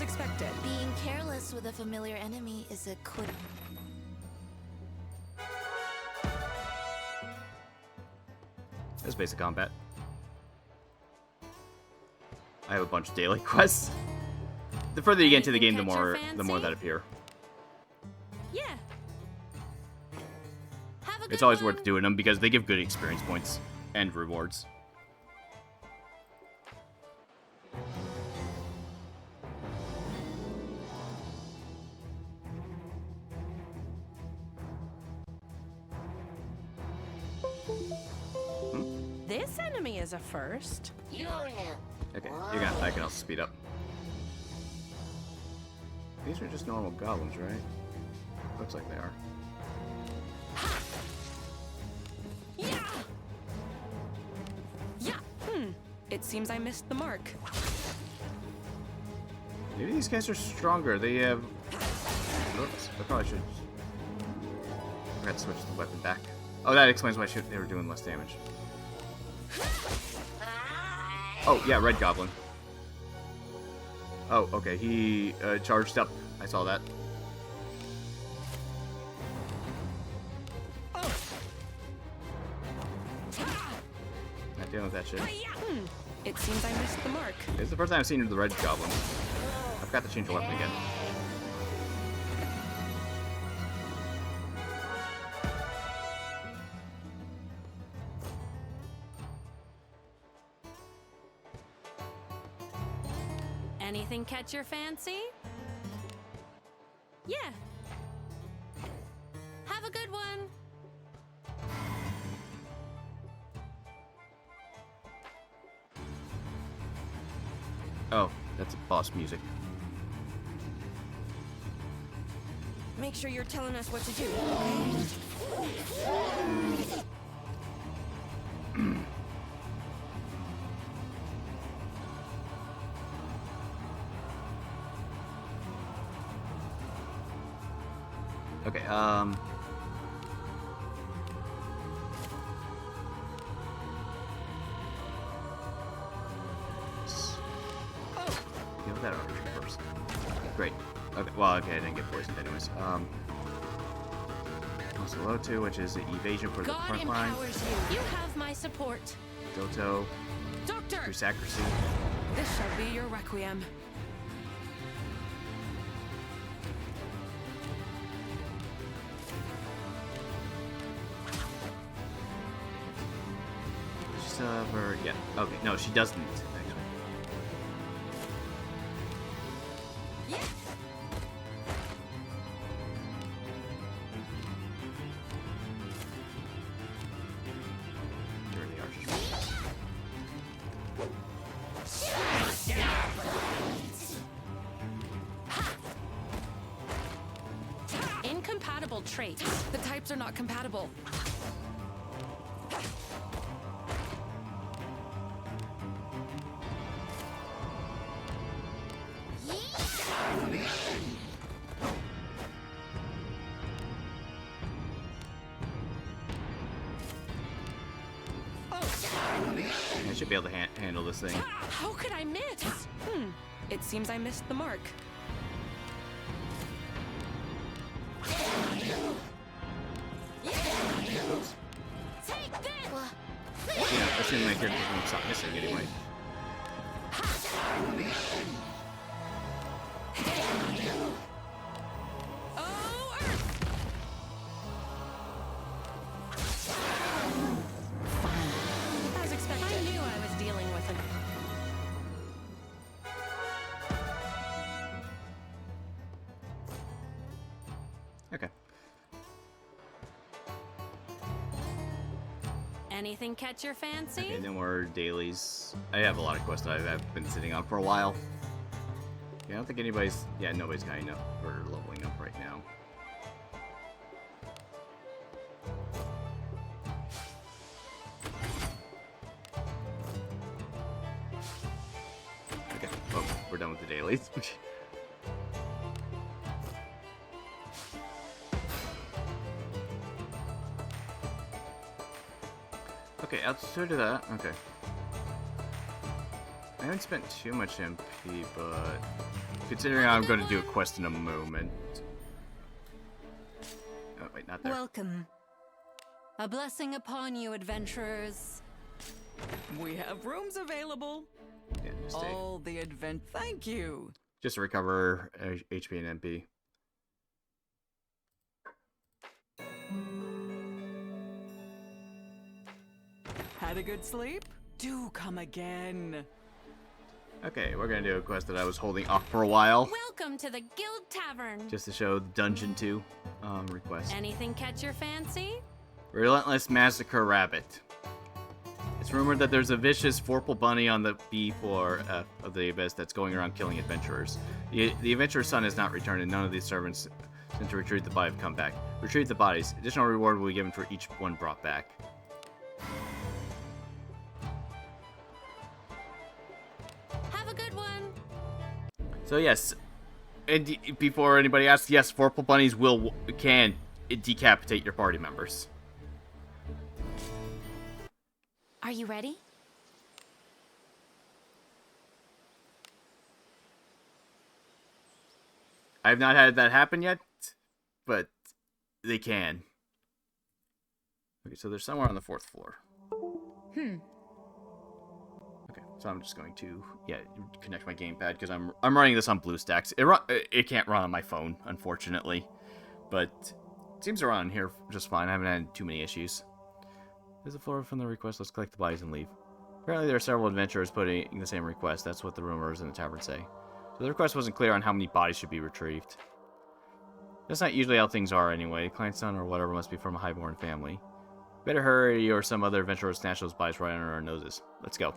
expected. Being careless with a familiar enemy is a quick. This is basic combat. I have a bunch of daily quests. The further you get into the game, the Anything more catch your that appear. Yeah. Have a good It's always one. worth doing them because they give good experience points and rewards. This enemy is a first. Okay, I can also speed up. These are just normal goblins, right? Looks like they are. Yeah. Yeah. It seems I missed the mark. Maybe these guys are stronger. They have... Oops, I probably should... I forgot to switch the weapon back. Oh, that explains why they were doing less damage. Oh, yeah, red goblin. Oh, okay, he charged up. I saw that. Not dealing with that shit. It seems I missed the mark. It's the first time I've seen the red goblin. I forgot to change the weapon again. Anything catch your fancy? Yeah. Have a good one. Oh, that's boss music. Make sure you're telling us what to do, okay? Okay, deal with that archer first. Great. Okay, well, okay, I didn't get poisoned anyways. Also low 2, which is the evasion for the God front line. empowers you. You have my support. Doto, Doctor, through accuracy. this shall be your requiem. She still have her, yeah. Okay, no, she doesn't, actually. Turn the archers. Incompatible traits. The types are not compatible. I should be able to handle this thing. How could I miss? It seems I missed the mark. Oops. Take this. Yeah, assuming my character won't stop missing anyway. Oh, Earth! As expected. I knew I was dealing with him. Okay. Anything catch your fancy? Okay, no more dailies. I have a lot of quests that I've been sitting on for a while. Yeah, I don't think anybody's... Yeah, nobody's got enough for leveling up right now. Okay, well, we're done with the dailies. Okay, outside of that, okay. I haven't spent too much MP, but considering I'm going to do a quest in a moment. Oh, wait, not there. Welcome. A blessing upon you, adventurers. We have rooms available. Yeah, just, All the Thank you. just to recover HP and MP. Had a good sleep? Do come again. Okay, we're going to do a quest that I was holding off for a while. Welcome to the Guild Tavern. Just to show Dungeon 2 request. Anything catch your fancy? Relentless Massacre Rabbit. It's rumored that there's a vicious Vorpal bunny on the B floor of the Abyss that's going around killing adventurers. The adventurer's son has not returned, and none of these servants sent to retrieve the body have come back. Retrieve the bodies. Additional reward will be given for each one brought back. Have a good one. So yes, and before anybody asks, yes, Vorpal bunnies can decapitate your party members. Are you ready? I have not had that happen yet, but they can. Okay, so they're somewhere on the 4th floor. Okay, so I'm just going to connect my gamepad because I'm running this on BlueStacks. It can't run on my phone, unfortunately, but it seems to run on here just fine. I haven't had too many issues. There's a floor from the request. Let's collect the bodies and leave. Apparently, there are several adventurers putting the same request. That's what the rumors in the tavern say. So the request wasn't clear on how many bodies should be retrieved. That's not usually how things are anyway. The client's son or whatever must be from a highborn family. Better hurry or some other adventurer will snatch those bodies right under our noses. Let's go.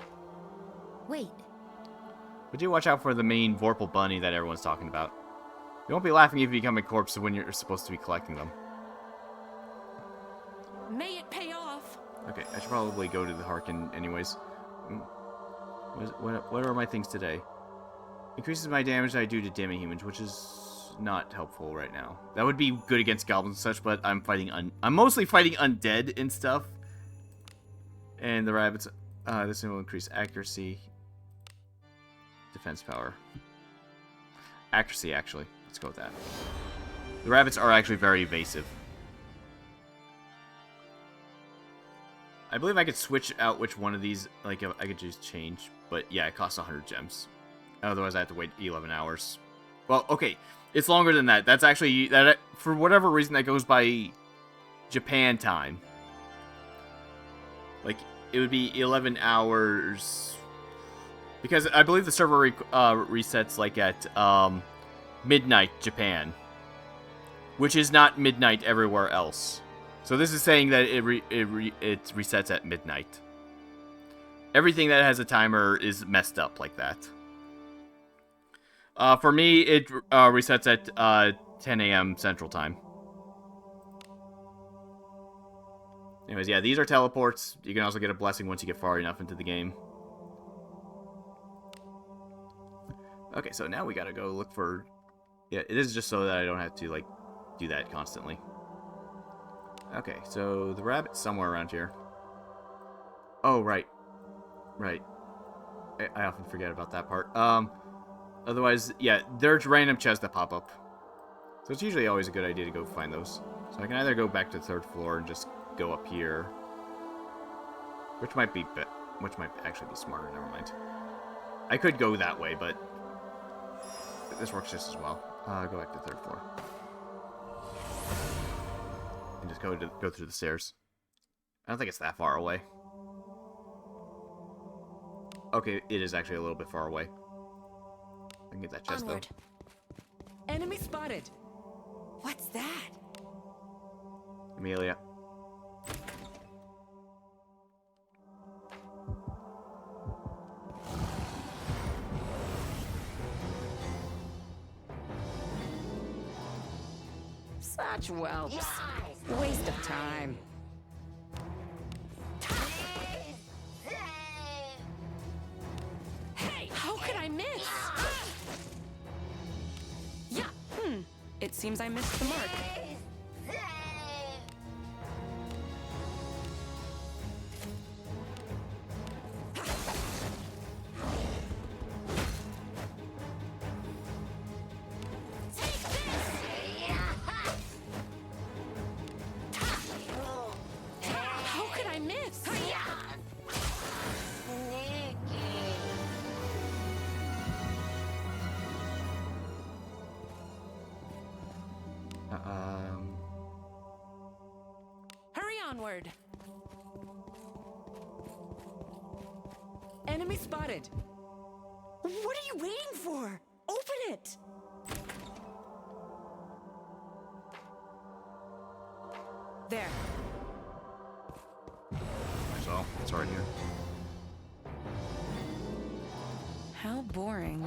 Wait. But do watch out for the main Vorpal bunny that everyone's talking about. You won't be laughing if you become a corpse when you're supposed to be collecting them. May it pay off. Okay, I should probably go to the Harkin anyways. What are my things today? Increases my damage that I do to demi-humans, which is not helpful right now. That would be good against goblins and such, but I'm mostly fighting undead and stuff. And the rabbits, this will increase accuracy, defense power. Accuracy, actually. Let's go with that. The rabbits are actually very evasive. I believe I could switch out which one of these, like, I could just change. But yeah, it costs 100 gems. Otherwise, I have to wait 11 hours. Well, okay, it's longer than that. That's actually, for whatever reason, that goes by Japan time. Like, it would be 11 hours. Because I believe the server resets, like, at midnight Japan. Which is not midnight everywhere else. So this is saying that it resets at midnight. Everything that has a timer is messed up like that. For me, it resets at 10 a.m. Central Time. Anyways, yeah, these are teleports. You can also get a blessing once you get far enough into the game. Okay, so now we gotta go look for... Yeah, it is just so that I don't have to, like, do that constantly. Okay, so the rabbit's somewhere around here. Oh, right. Right. I often forget about that part. Otherwise, yeah, there's random chests that pop up. So it's usually always a good idea to go find those. So I can either go back to the 3rd floor and just go up here. Which might actually be smarter, never mind. I could go that way, but this works just as well. Go back to the 3rd floor. And just go through the stairs. I don't think it's that far away. Okay, it is actually a little bit far away. I can get that chest Onward. though. Enemy spotted. What's that? Amelia. Such whelps. Waste of time. Hey, how could I miss? Yeah, It seems I missed the mark. Hurry onward. Enemy spotted. What are you waiting for? Open it. There. So it's right here. How boring.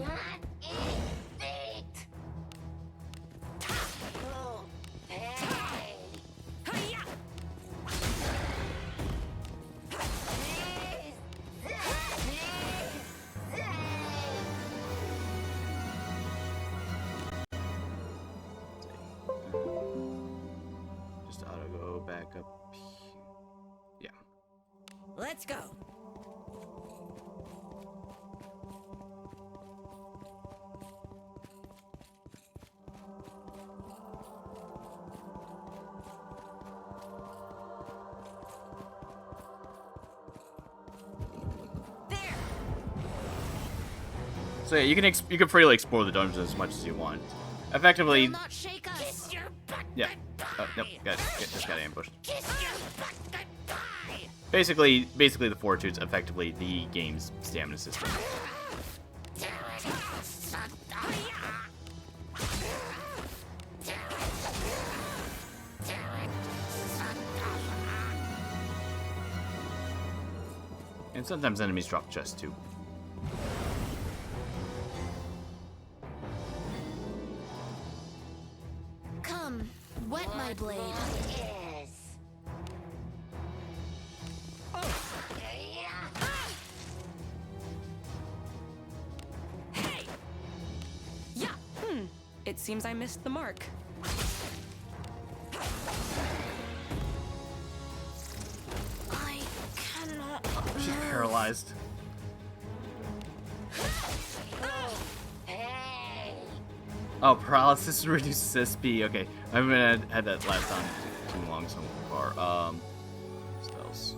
Just auto go back up. Yeah. Let's go. So yeah, you can freely explore the dungeons as much as you want. Effectively, Not shake us. Kiss your butt. yeah. Oh, nope, just got ambushed. Kiss your butt goodbye. Basically, the fortitude's effectively the game's stamina system. And sometimes enemies drop chests too. Come, wet my blade. Hey! Yeah. It seems I missed the mark. I cannot. She's paralyzed. Oh, paralysis reduces SP. Okay, I haven't had that last time too long so far. Spells.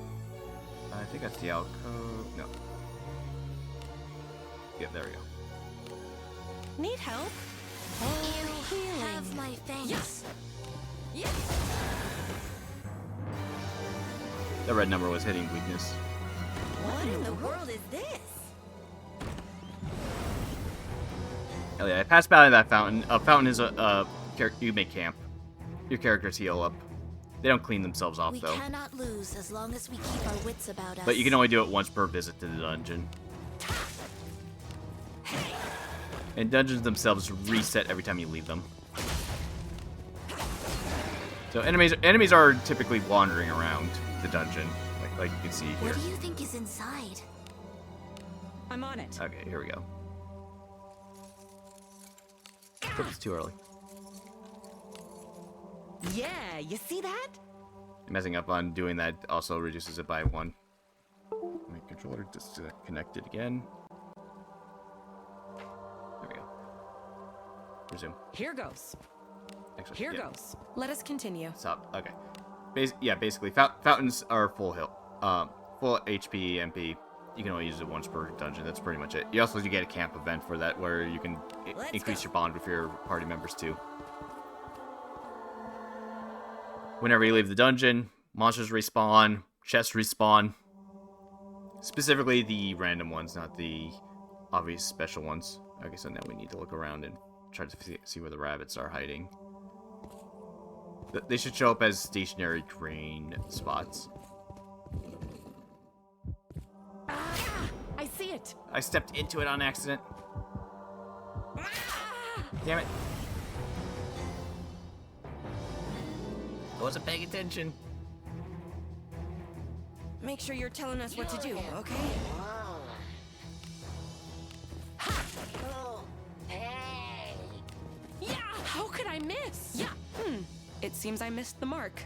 I think that's the alcove. No. Yeah, there we go. Need help? You have my thanks. Yes. Yes. The red number was hitting weakness. What in the world is this? Hell yeah, I passed by that fountain. A fountain is a you make camp. Your characters heal up. They don't clean themselves off We though. cannot lose as long as we keep our wits about us. But you can only do it once per visit to the dungeon. And dungeons themselves reset every time you leave them. So enemies are typically wandering around the dungeon, like you can see here. What do you think is inside? I'm on it. Okay, here we go. It's too early. Yeah, you see that? Messing up on doing that also reduces it by 1. My controller disconnected again. There we go. Resume. Here goes. Actually, Here yeah. goes. Let us continue. Stop. Okay. Basically, fountains are full HP, MP. You can only use it once per dungeon. That's pretty much it. You also get a camp event for that, where you can increase your bond with your party members too. Whenever you leave the dungeon, monsters respawn, chests respawn. Specifically the random ones, not the obvious special ones. Okay, so now we need to look around and try to see where the rabbits are hiding. They should show up as stationary green spots. I see it. I stepped into it on accident. Damn it. I wasn't paying attention. Make sure you're telling us what to do, okay? Yeah. How could I miss? Yeah. It seems I missed the mark.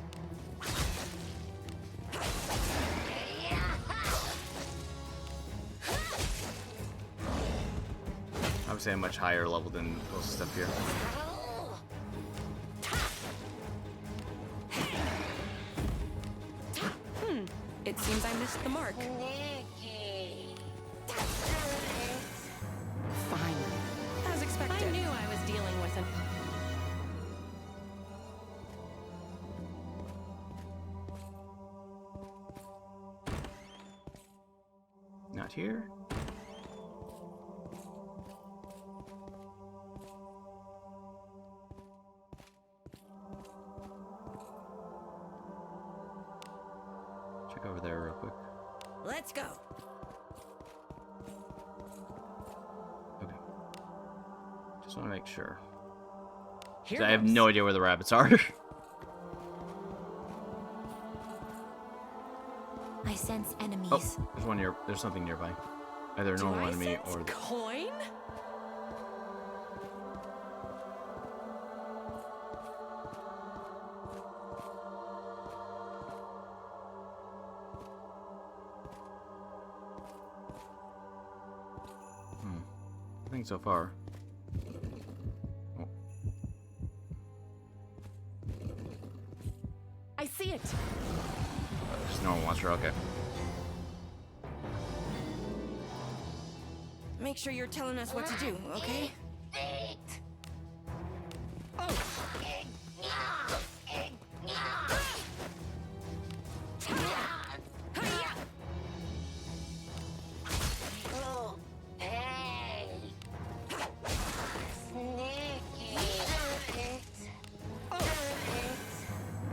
Obviously, I'm much higher level than most stuff here. It seems I missed the mark. Fine. As expected. I knew I was dealing with an... Around here. Check over there real quick. Let's go. Okay. Just want to make sure. 'Cause Here I have goes. no idea where the rabbits are. I sense enemies. Oh, there's one near. There's something nearby. Either a Do normal I enemy sense or. coin? Nothing so far. Oh. I see it. Just a normal monster. Okay. Make sure you're telling us what to do, okay?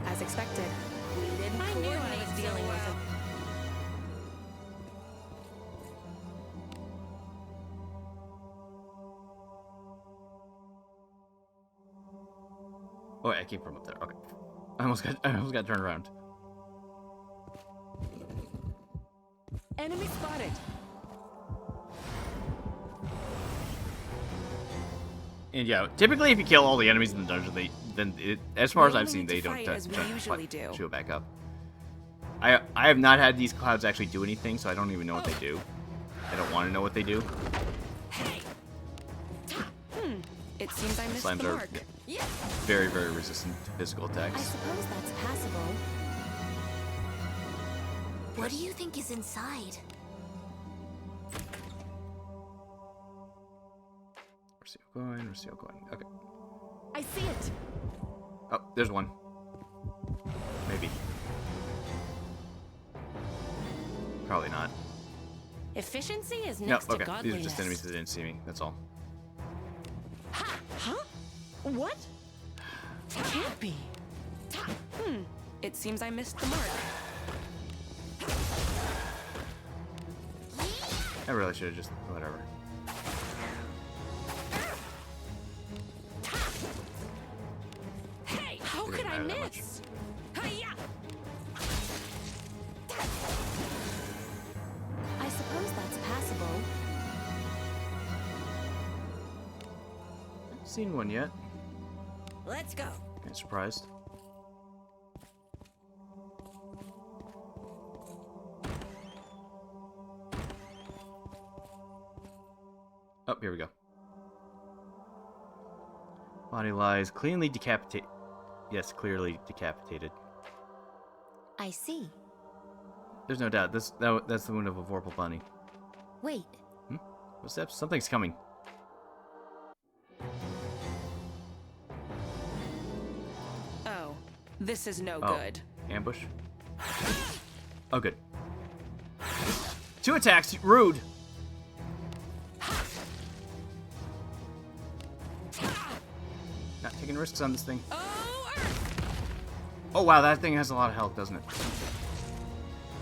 As expected. I knew I was dealing with him. Oh, wait, I came from up there. Okay. I almost got turned around. Enemy spotted. And yeah, typically if you kill all the enemies in the dungeon, as far as We I've only seen, need to they don't fight as we usually do. show back up. I have not had these clouds actually do anything, so I don't even know what they do. I don't want to know what they do. It seems I missed Slimes the are mark. very, very resistant to physical I attacks. suppose that's passable. What do you think is inside? Reseal coin. Okay. I see it. Oh, there's one. Maybe. Probably not. Efficiency is No, next to okay. These godliness. are just enemies that didn't see me. That's all. Huh? What? Can't be. It seems I missed the mark. I really should have just whatever. Hey, how It could doesn't I matter that much. miss? Hi-ya! I suppose that's passable. Haven't seen one yet. Let's go. Kind of surprised. Oh, here we go. Body lies cleanly decapitated. Yes, clearly decapitated. I see. There's no doubt. That's the wound of a vorpal bunny. Wait, What's that? Something's coming. Oh, this is no Oh. good. Ambush. Oh, good. 2 attacks. Rude. Not taking risks on this thing. Oh, Earth! Oh wow, that thing has a lot of health, doesn't it?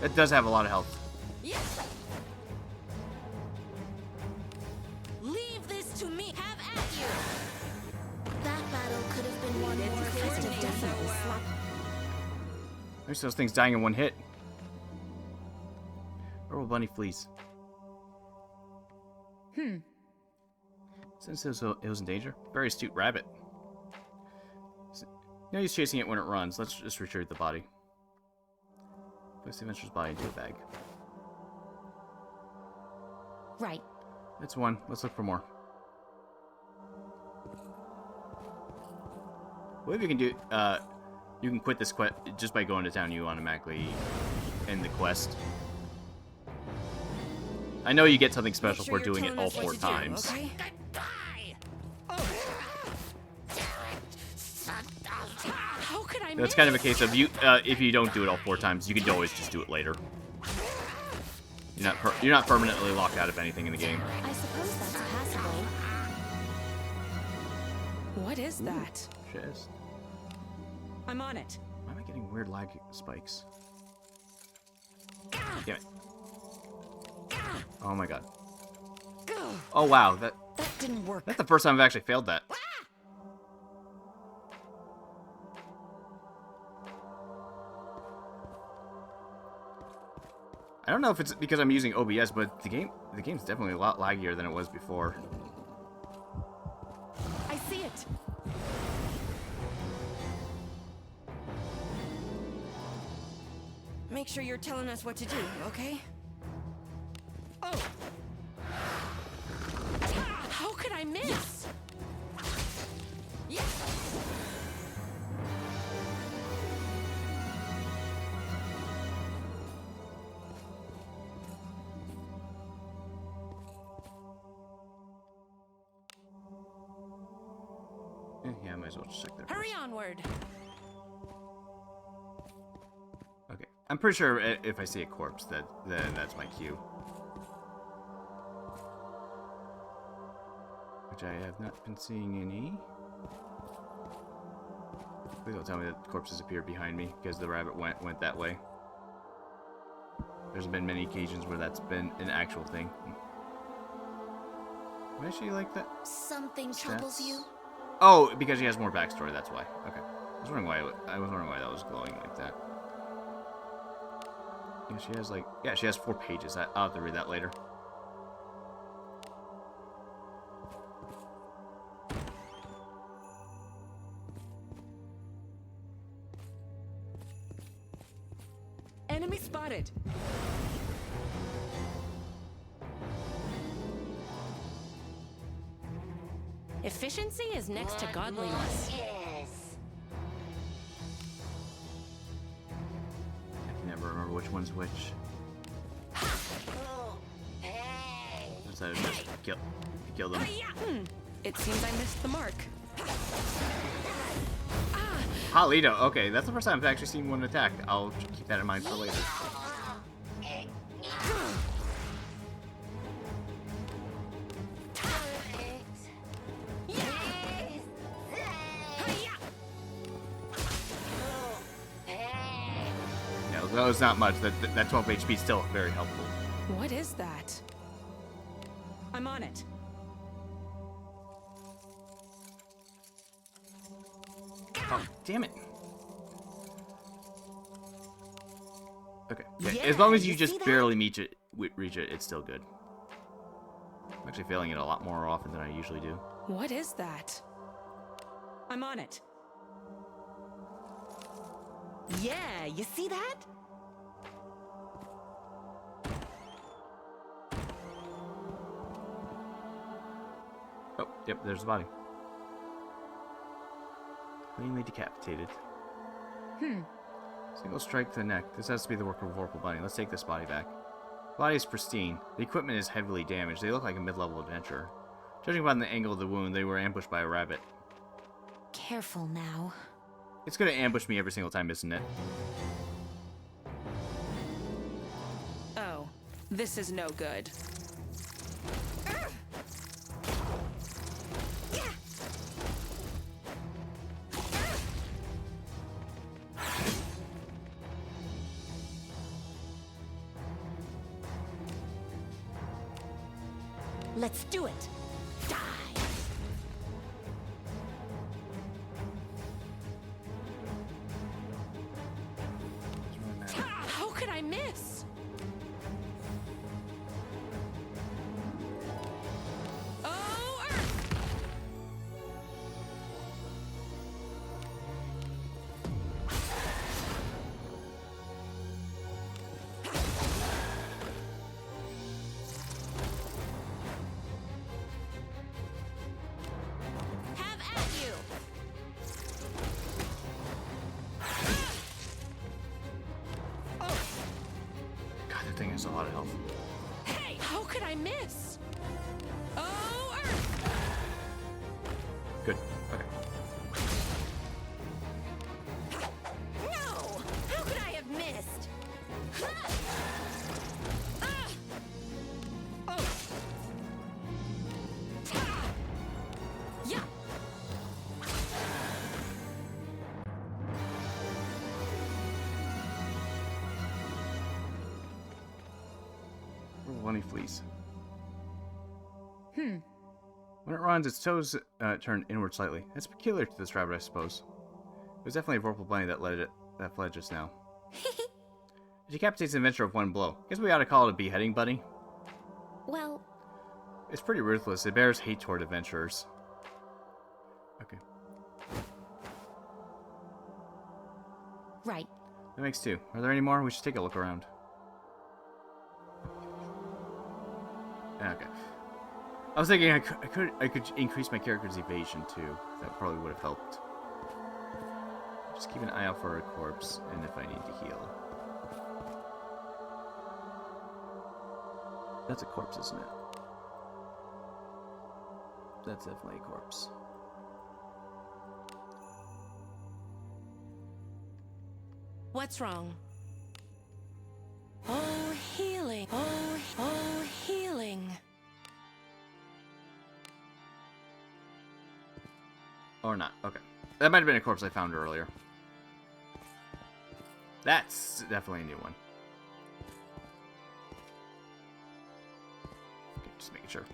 It does have a lot of health. Yes. Leave this to me. Have at you. that battle could have been won more Must have effectively. definitely slapped. There's those things dying in one hit. Purple bunny flees. Since it was in danger, very astute rabbit. No use chasing it when it runs. Let's just retrieve the body. Place the adventurer's body into a bag. Right. That's one. Let's look for more. What if you can do? You can quit this quest just by going to town. You automatically end the quest. I know you get something special Make sure for you're doing it telling all us what 4 to do, times. okay? How could I That's miss? kind of a case of you. If you don't do it all 4 times, you can always just do it later. You're not permanently locked out of anything in the game. I suppose that's passable. What is that? Chest. I'm on it. Why am I getting weird lag spikes? Damn it. Oh my god. Oh wow, That didn't work. that's the first time I've actually failed that. I don't know if it's because I'm using OBS, but the game's definitely a lot laggier than it was before. I see it. Make sure you're telling us what to do, okay? Oh! How could I miss? Yeah. Yeah, I might as well just check there. Hurry first. onward. Okay, I'm pretty sure if I see a corpse, then that's my cue. Which I have not been seeing any. Please don't tell me that corpses appear behind me because the rabbit went that way. There's been many occasions where that's been an actual thing. Why is she like that? Something troubles you? Oh, because she has more backstory. That's why. Okay. I was wondering why that was glowing like that. Yeah, she has she has 4 pages. I'll have to read that later. Enemy spotted. Efficiency is next to godliness. I can never remember which one's which. Decided to just kill them. It seems I missed the mark. Halito. Okay, that's the first time I've actually seen one attack. I'll keep that in mind for later. No, that was not much. That 12 HP is still very helpful. What is that? I'm on it. Oh, damn it. Okay. Yeah, Yeah, as long as you you just see that? barely reach it, it's still good. I'm actually failing it a lot more often than I usually do. What is that? I'm on it. Yeah, you see that? Oh, yep, there's the body. Cleanly decapitated. Single strike to the neck. This has to be the work of Vorpal Bunny. Let's take this body back. The body is pristine. The equipment is heavily damaged. They look like a mid-level adventurer. Judging by the angle of the wound, they were ambushed by a rabbit. Careful now. It's gonna ambush me every single time, isn't it? Oh, this is no good. Let's do it. Die. How could I miss? Oh, Earth! Have at you. God, that thing has a lot of health. Hey, how could I miss? Oh, Earth! Good. Okay. No! How could I have missed? bunny flees. When it runs, its toes turn inward slightly. That's peculiar to this rabbit, I suppose. It was definitely a vorpal bunny that fled just now. It decapitates an adventurer with one blow. Guess we ought to call it a beheading bunny. Well, It's pretty ruthless. It bears hate toward adventurers. Okay. right. That makes two. Are there any more? We should take a look around. Okay. I was thinking I could increase my character's evasion too. That probably would have helped. Just keep an eye out for a corpse, and if I need to heal. That's a corpse, isn't it? That's definitely a corpse. What's wrong? Oh, healing. Oh, healing. Or not. Okay. That might have been a corpse I found earlier. That's definitely a new one. Okay, just making sure.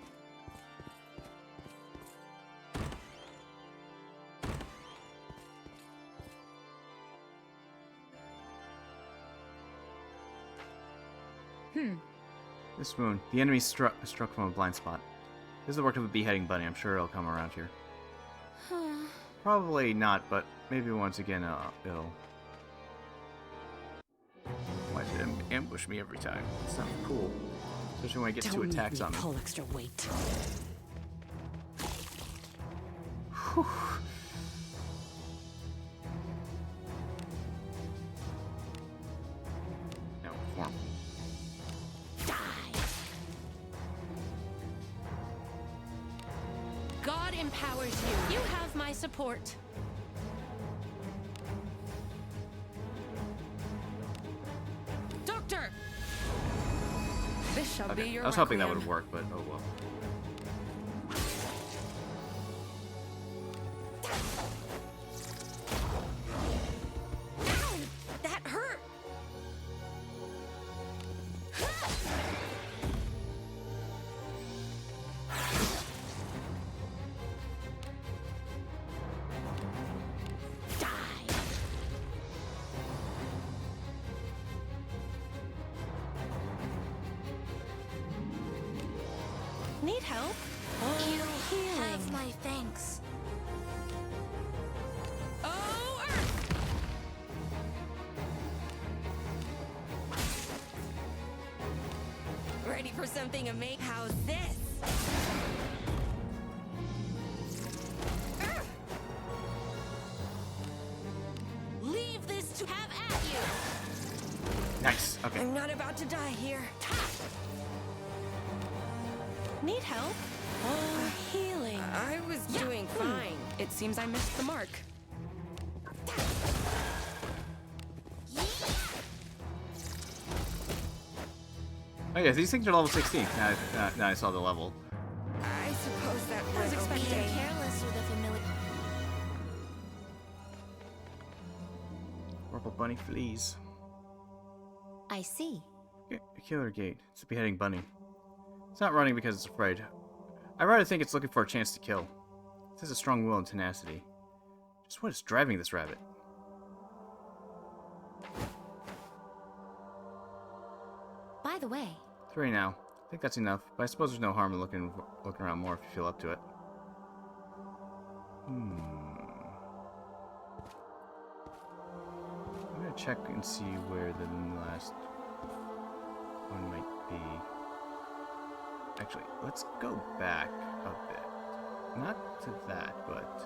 This wound. The enemy struck from a blind spot. This is the work of a beheading bunny. I'm sure it'll come around here. Probably not, but maybe once again it'll... Why did it ambush me every time? It's not cool. Especially when I get two attacks on me. Pull extra weight. Whew. Now, form. God empowers you. You have my support. Doctor! This shall be Okay. your I was hoping that would requiem. have worked, but oh well. Ow! That hurt! Need help? Oh, healing. Have my thanks. Oh, Earth! Ready for something amazing? How's this? Leave this to have at you. Nice. Okay. I'm not about to die here. Need help? Oh, healing. I was doing fine. It seems I missed the mark. Oh yeah, these things are level 16. Now I saw the level. I suppose that I was was expecting okay. Careless with a familiar. Purple bunny flees. I see. A killer gate. It's a beheading bunny. It's not running because it's afraid. I rather think it's looking for a chance to kill. It has a strong will and tenacity. Just what is driving this rabbit? By the way, 3 now. I think that's enough, but I suppose there's no harm in looking around more if you feel up to it. I'm gonna check and see where the last one might be. Actually, let's go back a bit. Not to that, but...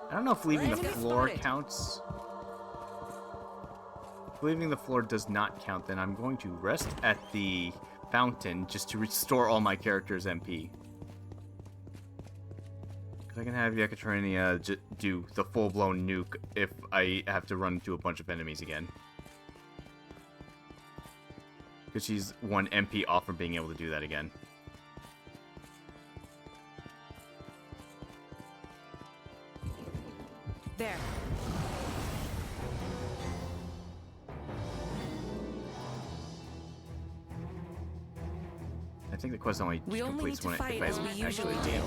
I don't know if leaving the Let's get floor started. counts. If leaving the floor does not count, then I'm going to rest at the fountain just to restore all my characters' MP. Because I can have Yekaterina do the full-blown nuke if I have to run into a bunch of enemies again. Because she's 1 MP off from being able to do that again. There. think the quest only We only need completes to when fight if I as we actually usually do. do.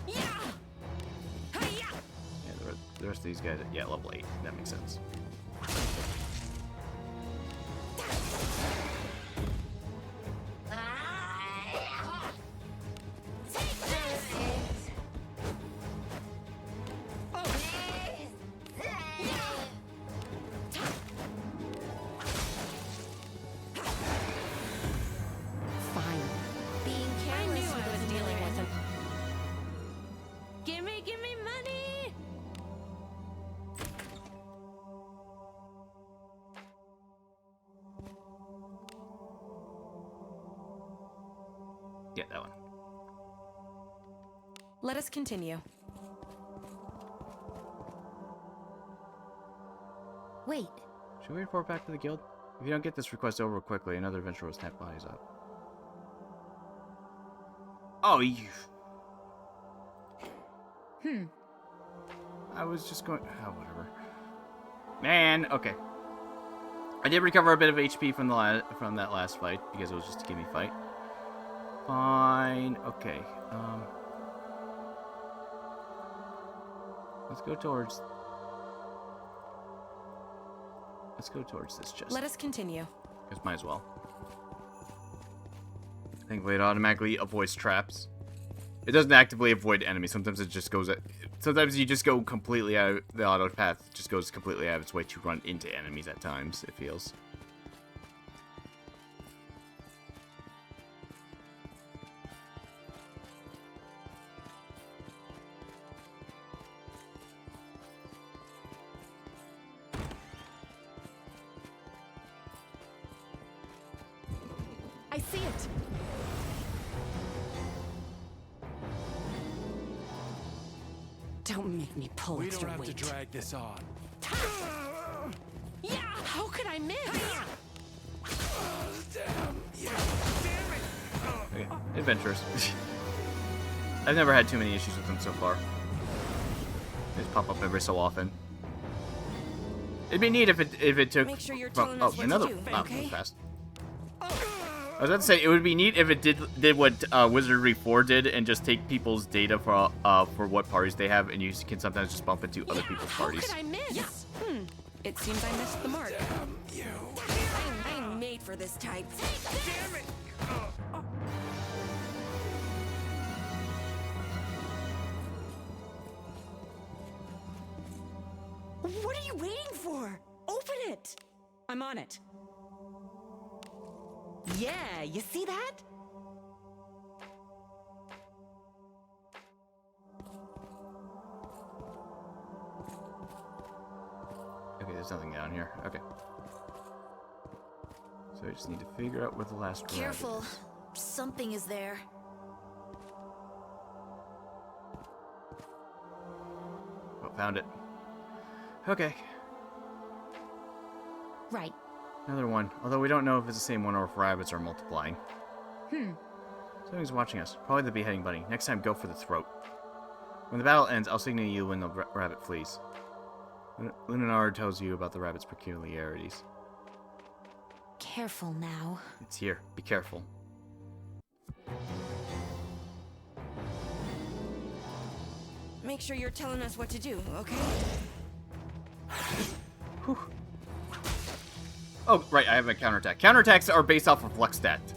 Yeah, the rest of these guys, yeah, level 8. That makes sense. Fine. Being I careless knew I was with dealing with him. Give me money! Yeah, that one. Let us continue. Wait. Should we report back to the guild? If you don't get this request over quickly, another adventurer will snap bodies up. Oh, you... I was just going... Oh, whatever. Man, okay. I did recover a bit of HP from that last fight, because it was just a gimme fight. Fine. Okay. Let's go towards this chest. Let us continue. Because might as well. Thankfully, it automatically avoids traps. It doesn't actively avoid enemies. Sometimes it just goes... Sometimes you just go completely out of... The auto path just goes completely out of its way to run into enemies at times, it feels. I see it. Don't make me pull We extra don't have weight. to drag this on. Yeah! How could I miss? Okay, adventurers. I've never had too many issues with them so far. They just pop up every so often. It'd be neat if it took... Make sure you're telling us what to another... do, Wow, okay? that was fast. I was about to say, it would be neat if it did what Wizardry 4 did and just take people's data for what parties they have, and you can sometimes just bump into other people's How parties. could I miss? It seems I missed the mark. I'm made for this type. What are you waiting for? Open it. I'm on it. Yeah, you see that? Okay, there's nothing down here. Okay. So we just need to figure out where the last rabbit Careful. is. Something is there. Oh, found it. Okay. Right. Another one. Although we don't know if it's the same one or if rabbits are multiplying. Something's watching us. Probably the beheading bunny. Next time, go for the throat. When the battle ends, I'll signal you when the rabbit flees. Lunar tells you about the rabbit's peculiarities. Careful now. It's here. Be careful. Make sure you're telling us what to do, okay? Whew. Oh, right, I have a counterattack. Counterattacks are based off of luck stat. So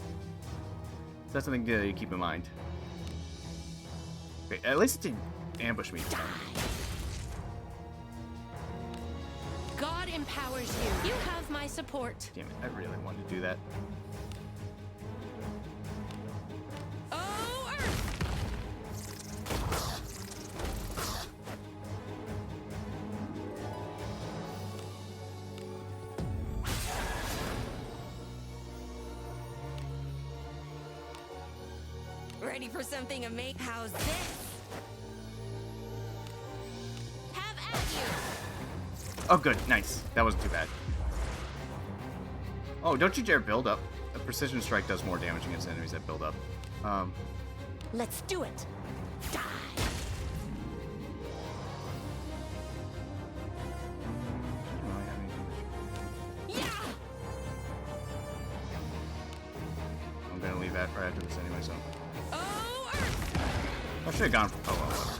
that's something to keep in mind. Okay, at least it didn't ambush me. God empowers you. You have my support. Damn it, I really wanted to do that. Oh, Earth! Ready for something amazing? How's this? Have at you! Oh, good, nice. That wasn't too bad. Oh, don't you dare build up. A precision strike does more damage against enemies that build up. Let's do it. Die. I don't really have anything. gonna leave right after this anyway, so. Oh, Earth! I should have gone for. Oh, well.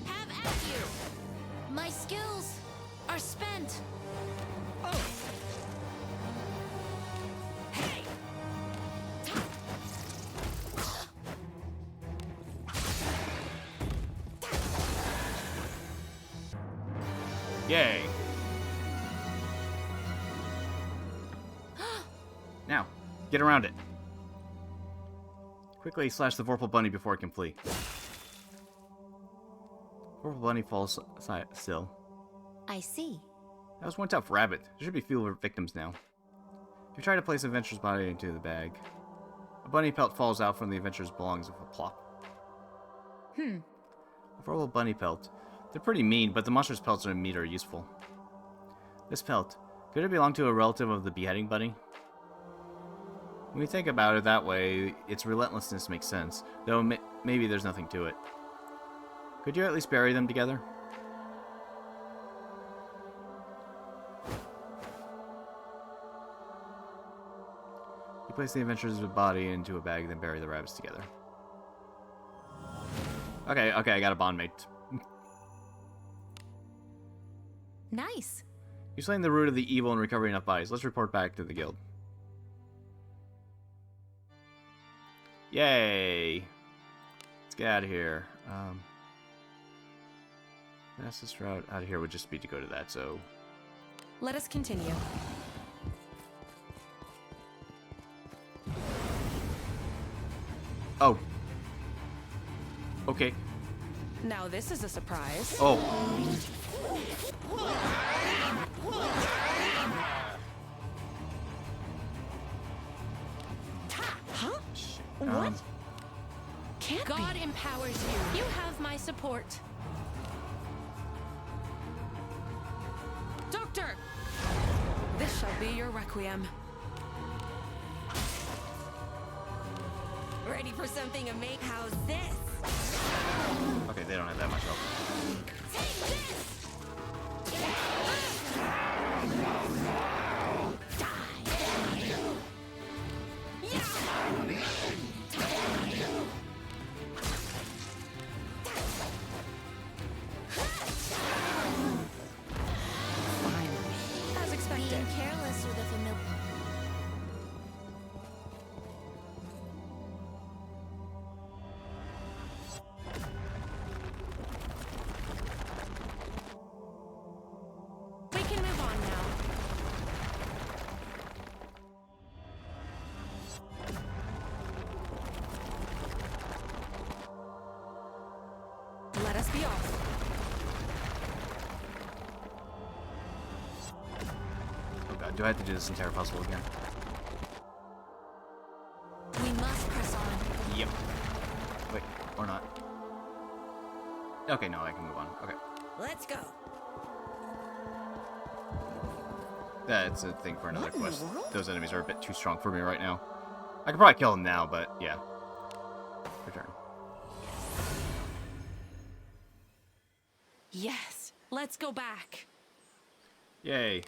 Have at you. My skills are spent. Oh. Hey. Yay! Now, get around it. Quickly slash the Vorpal Bunny before it can flee. Vorpal Bunny falls still. I see. That was one tough rabbit. There should be fewer victims now. If you try to place Adventure's body into the bag, a bunny pelt falls out from the Adventure's belongings with a plop. A Vorpal Bunny pelt. They're pretty mean, but the monster's pelts and meat are useful. This pelt, could it belong to a relative of the beheading bunny? When you think about it that way, its relentlessness makes sense, though maybe there's nothing to it. Could you at least bury them together? You place the adventurer's body into a bag, then bury the rabbits together. Okay, I got a bond mate. Nice. You've slain the root of the evil and recovered enough bodies. Let's report back to the guild. Yay! Let's get out of here. Fastest route out of here would just be to go to that, so... Let us continue. Oh. Okay. Now this is a surprise. Oh. Huh? Shit. What? Can't God be. empowers you. You have my support. Doctor! This shall be your requiem. Ready for something amazing? How's this? Okay, they don't have that much help. Take this! As expected. Being careless with a familiar. We can move on now. Let us be off. Oh god, do I have to do this entire puzzle again? We must press on. Yep. Wait, or not. Okay, no, I can move on. Okay. Let's go. That's a thing for another What in the quest. world? Those enemies are a bit too strong for me right now. I could probably kill them now, but yeah. Return. Yes. Let's go back. Yay.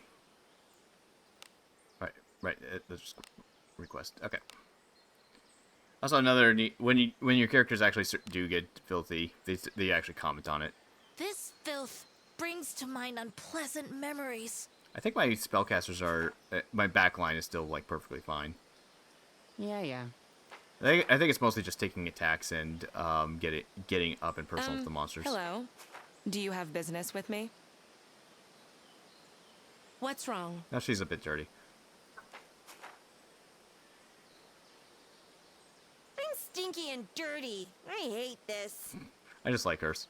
Right. Let's just request. Okay. Also, another neat when your characters actually do get filthy, they actually comment on it. This filth brings to mind unpleasant memories. I think my spellcasters are my backline is still like perfectly fine. Yeah. I think it's mostly just taking attacks and getting up and personal with the monsters. Hello. Do you have business with me? What's wrong? Now she's a bit dirty. I'm stinky and dirty. I hate this. I just like hers.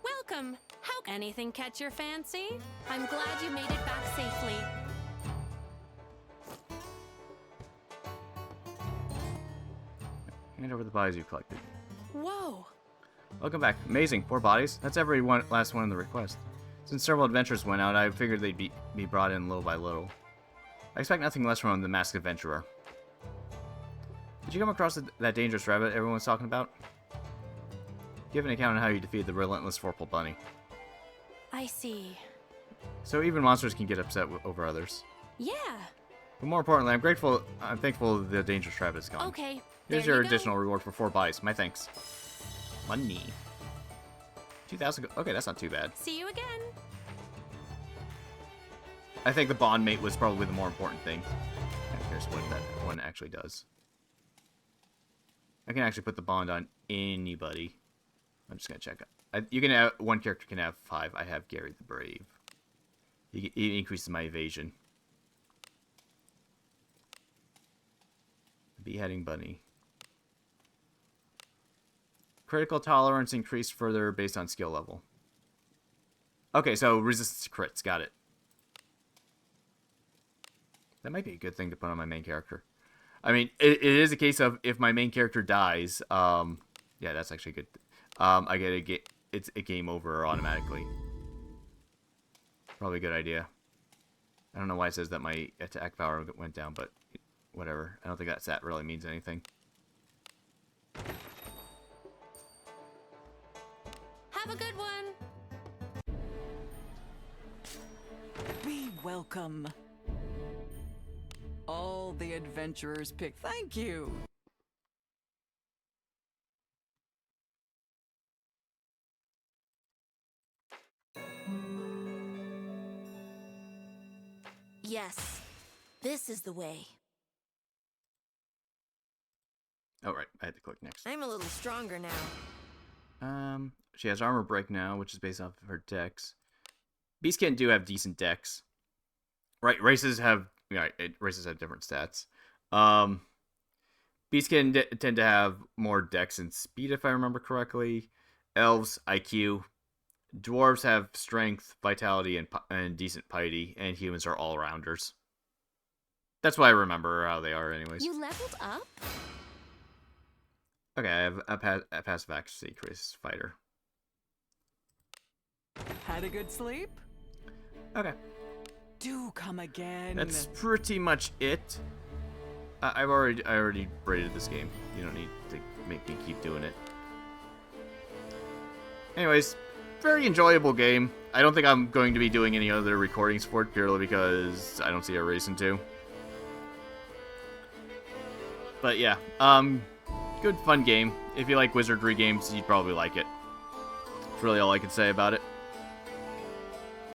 Welcome. How anything catch your fancy? I'm glad you made it back safely. Hand over the bodies you've collected. Whoa. Welcome back. Amazing. 4 bodies. That's every last one in the request. Since several adventures went out, I figured they'd be brought in little by little. I expect nothing less from the Masked Adventurer. Did you come across that dangerous rabbit everyone was talking about? Give an account on how you defeated the relentless Vorpal Bunny. I see. So even monsters can get upset over others. Yeah. But more importantly, I'm thankful the dangerous rabbit is gone. Okay. Here's there your you go. additional reward for 4 buys. My thanks. Money. 2,000. Okay, that's not too bad. See you again. I think the bond mate was probably the more important thing. And here's what that one actually does. I can actually put the bond on anybody. I'm just gonna check. You can have one character can have 5. I have Gary the Brave. He increases my evasion. Beheading Bunny. Critical tolerance increased further based on skill level. Okay, so resistance to crits. Got it. That might be a good thing to put on my main character. I mean, it is a case of if my main character dies, yeah, that's actually good. I get it's a game over automatically. Probably a good idea. I don't know why it says that my attack power went down, but whatever. I don't think that really means anything. Have a good one. Be welcome. All the adventurers pick. Thank you. Yes, this is the way. Oh, right. I had to click next. I'm a little stronger now. She has armor break now, which is based off of her dex. Beastkin do have decent dex. Right, races have different stats. Beastkin tend to have more dex and speed, if I remember correctly. Elves, IQ. Dwarves have strength, vitality, and decent piety, and humans are all-rounders. That's why I remember how they are, anyways. You leveled up? Okay, I have a passive accuracy increase fighter. Had a good sleep? Okay. Do come again. That's pretty much it. I already rated this game. You don't need to make me keep doing it. Anyways, very enjoyable game. I don't think I'm going to be doing any other recordings for it purely because I don't see a reason to. But yeah, good fun game. If you like Wizardry games, you'd probably like it. That's really all I can say about it.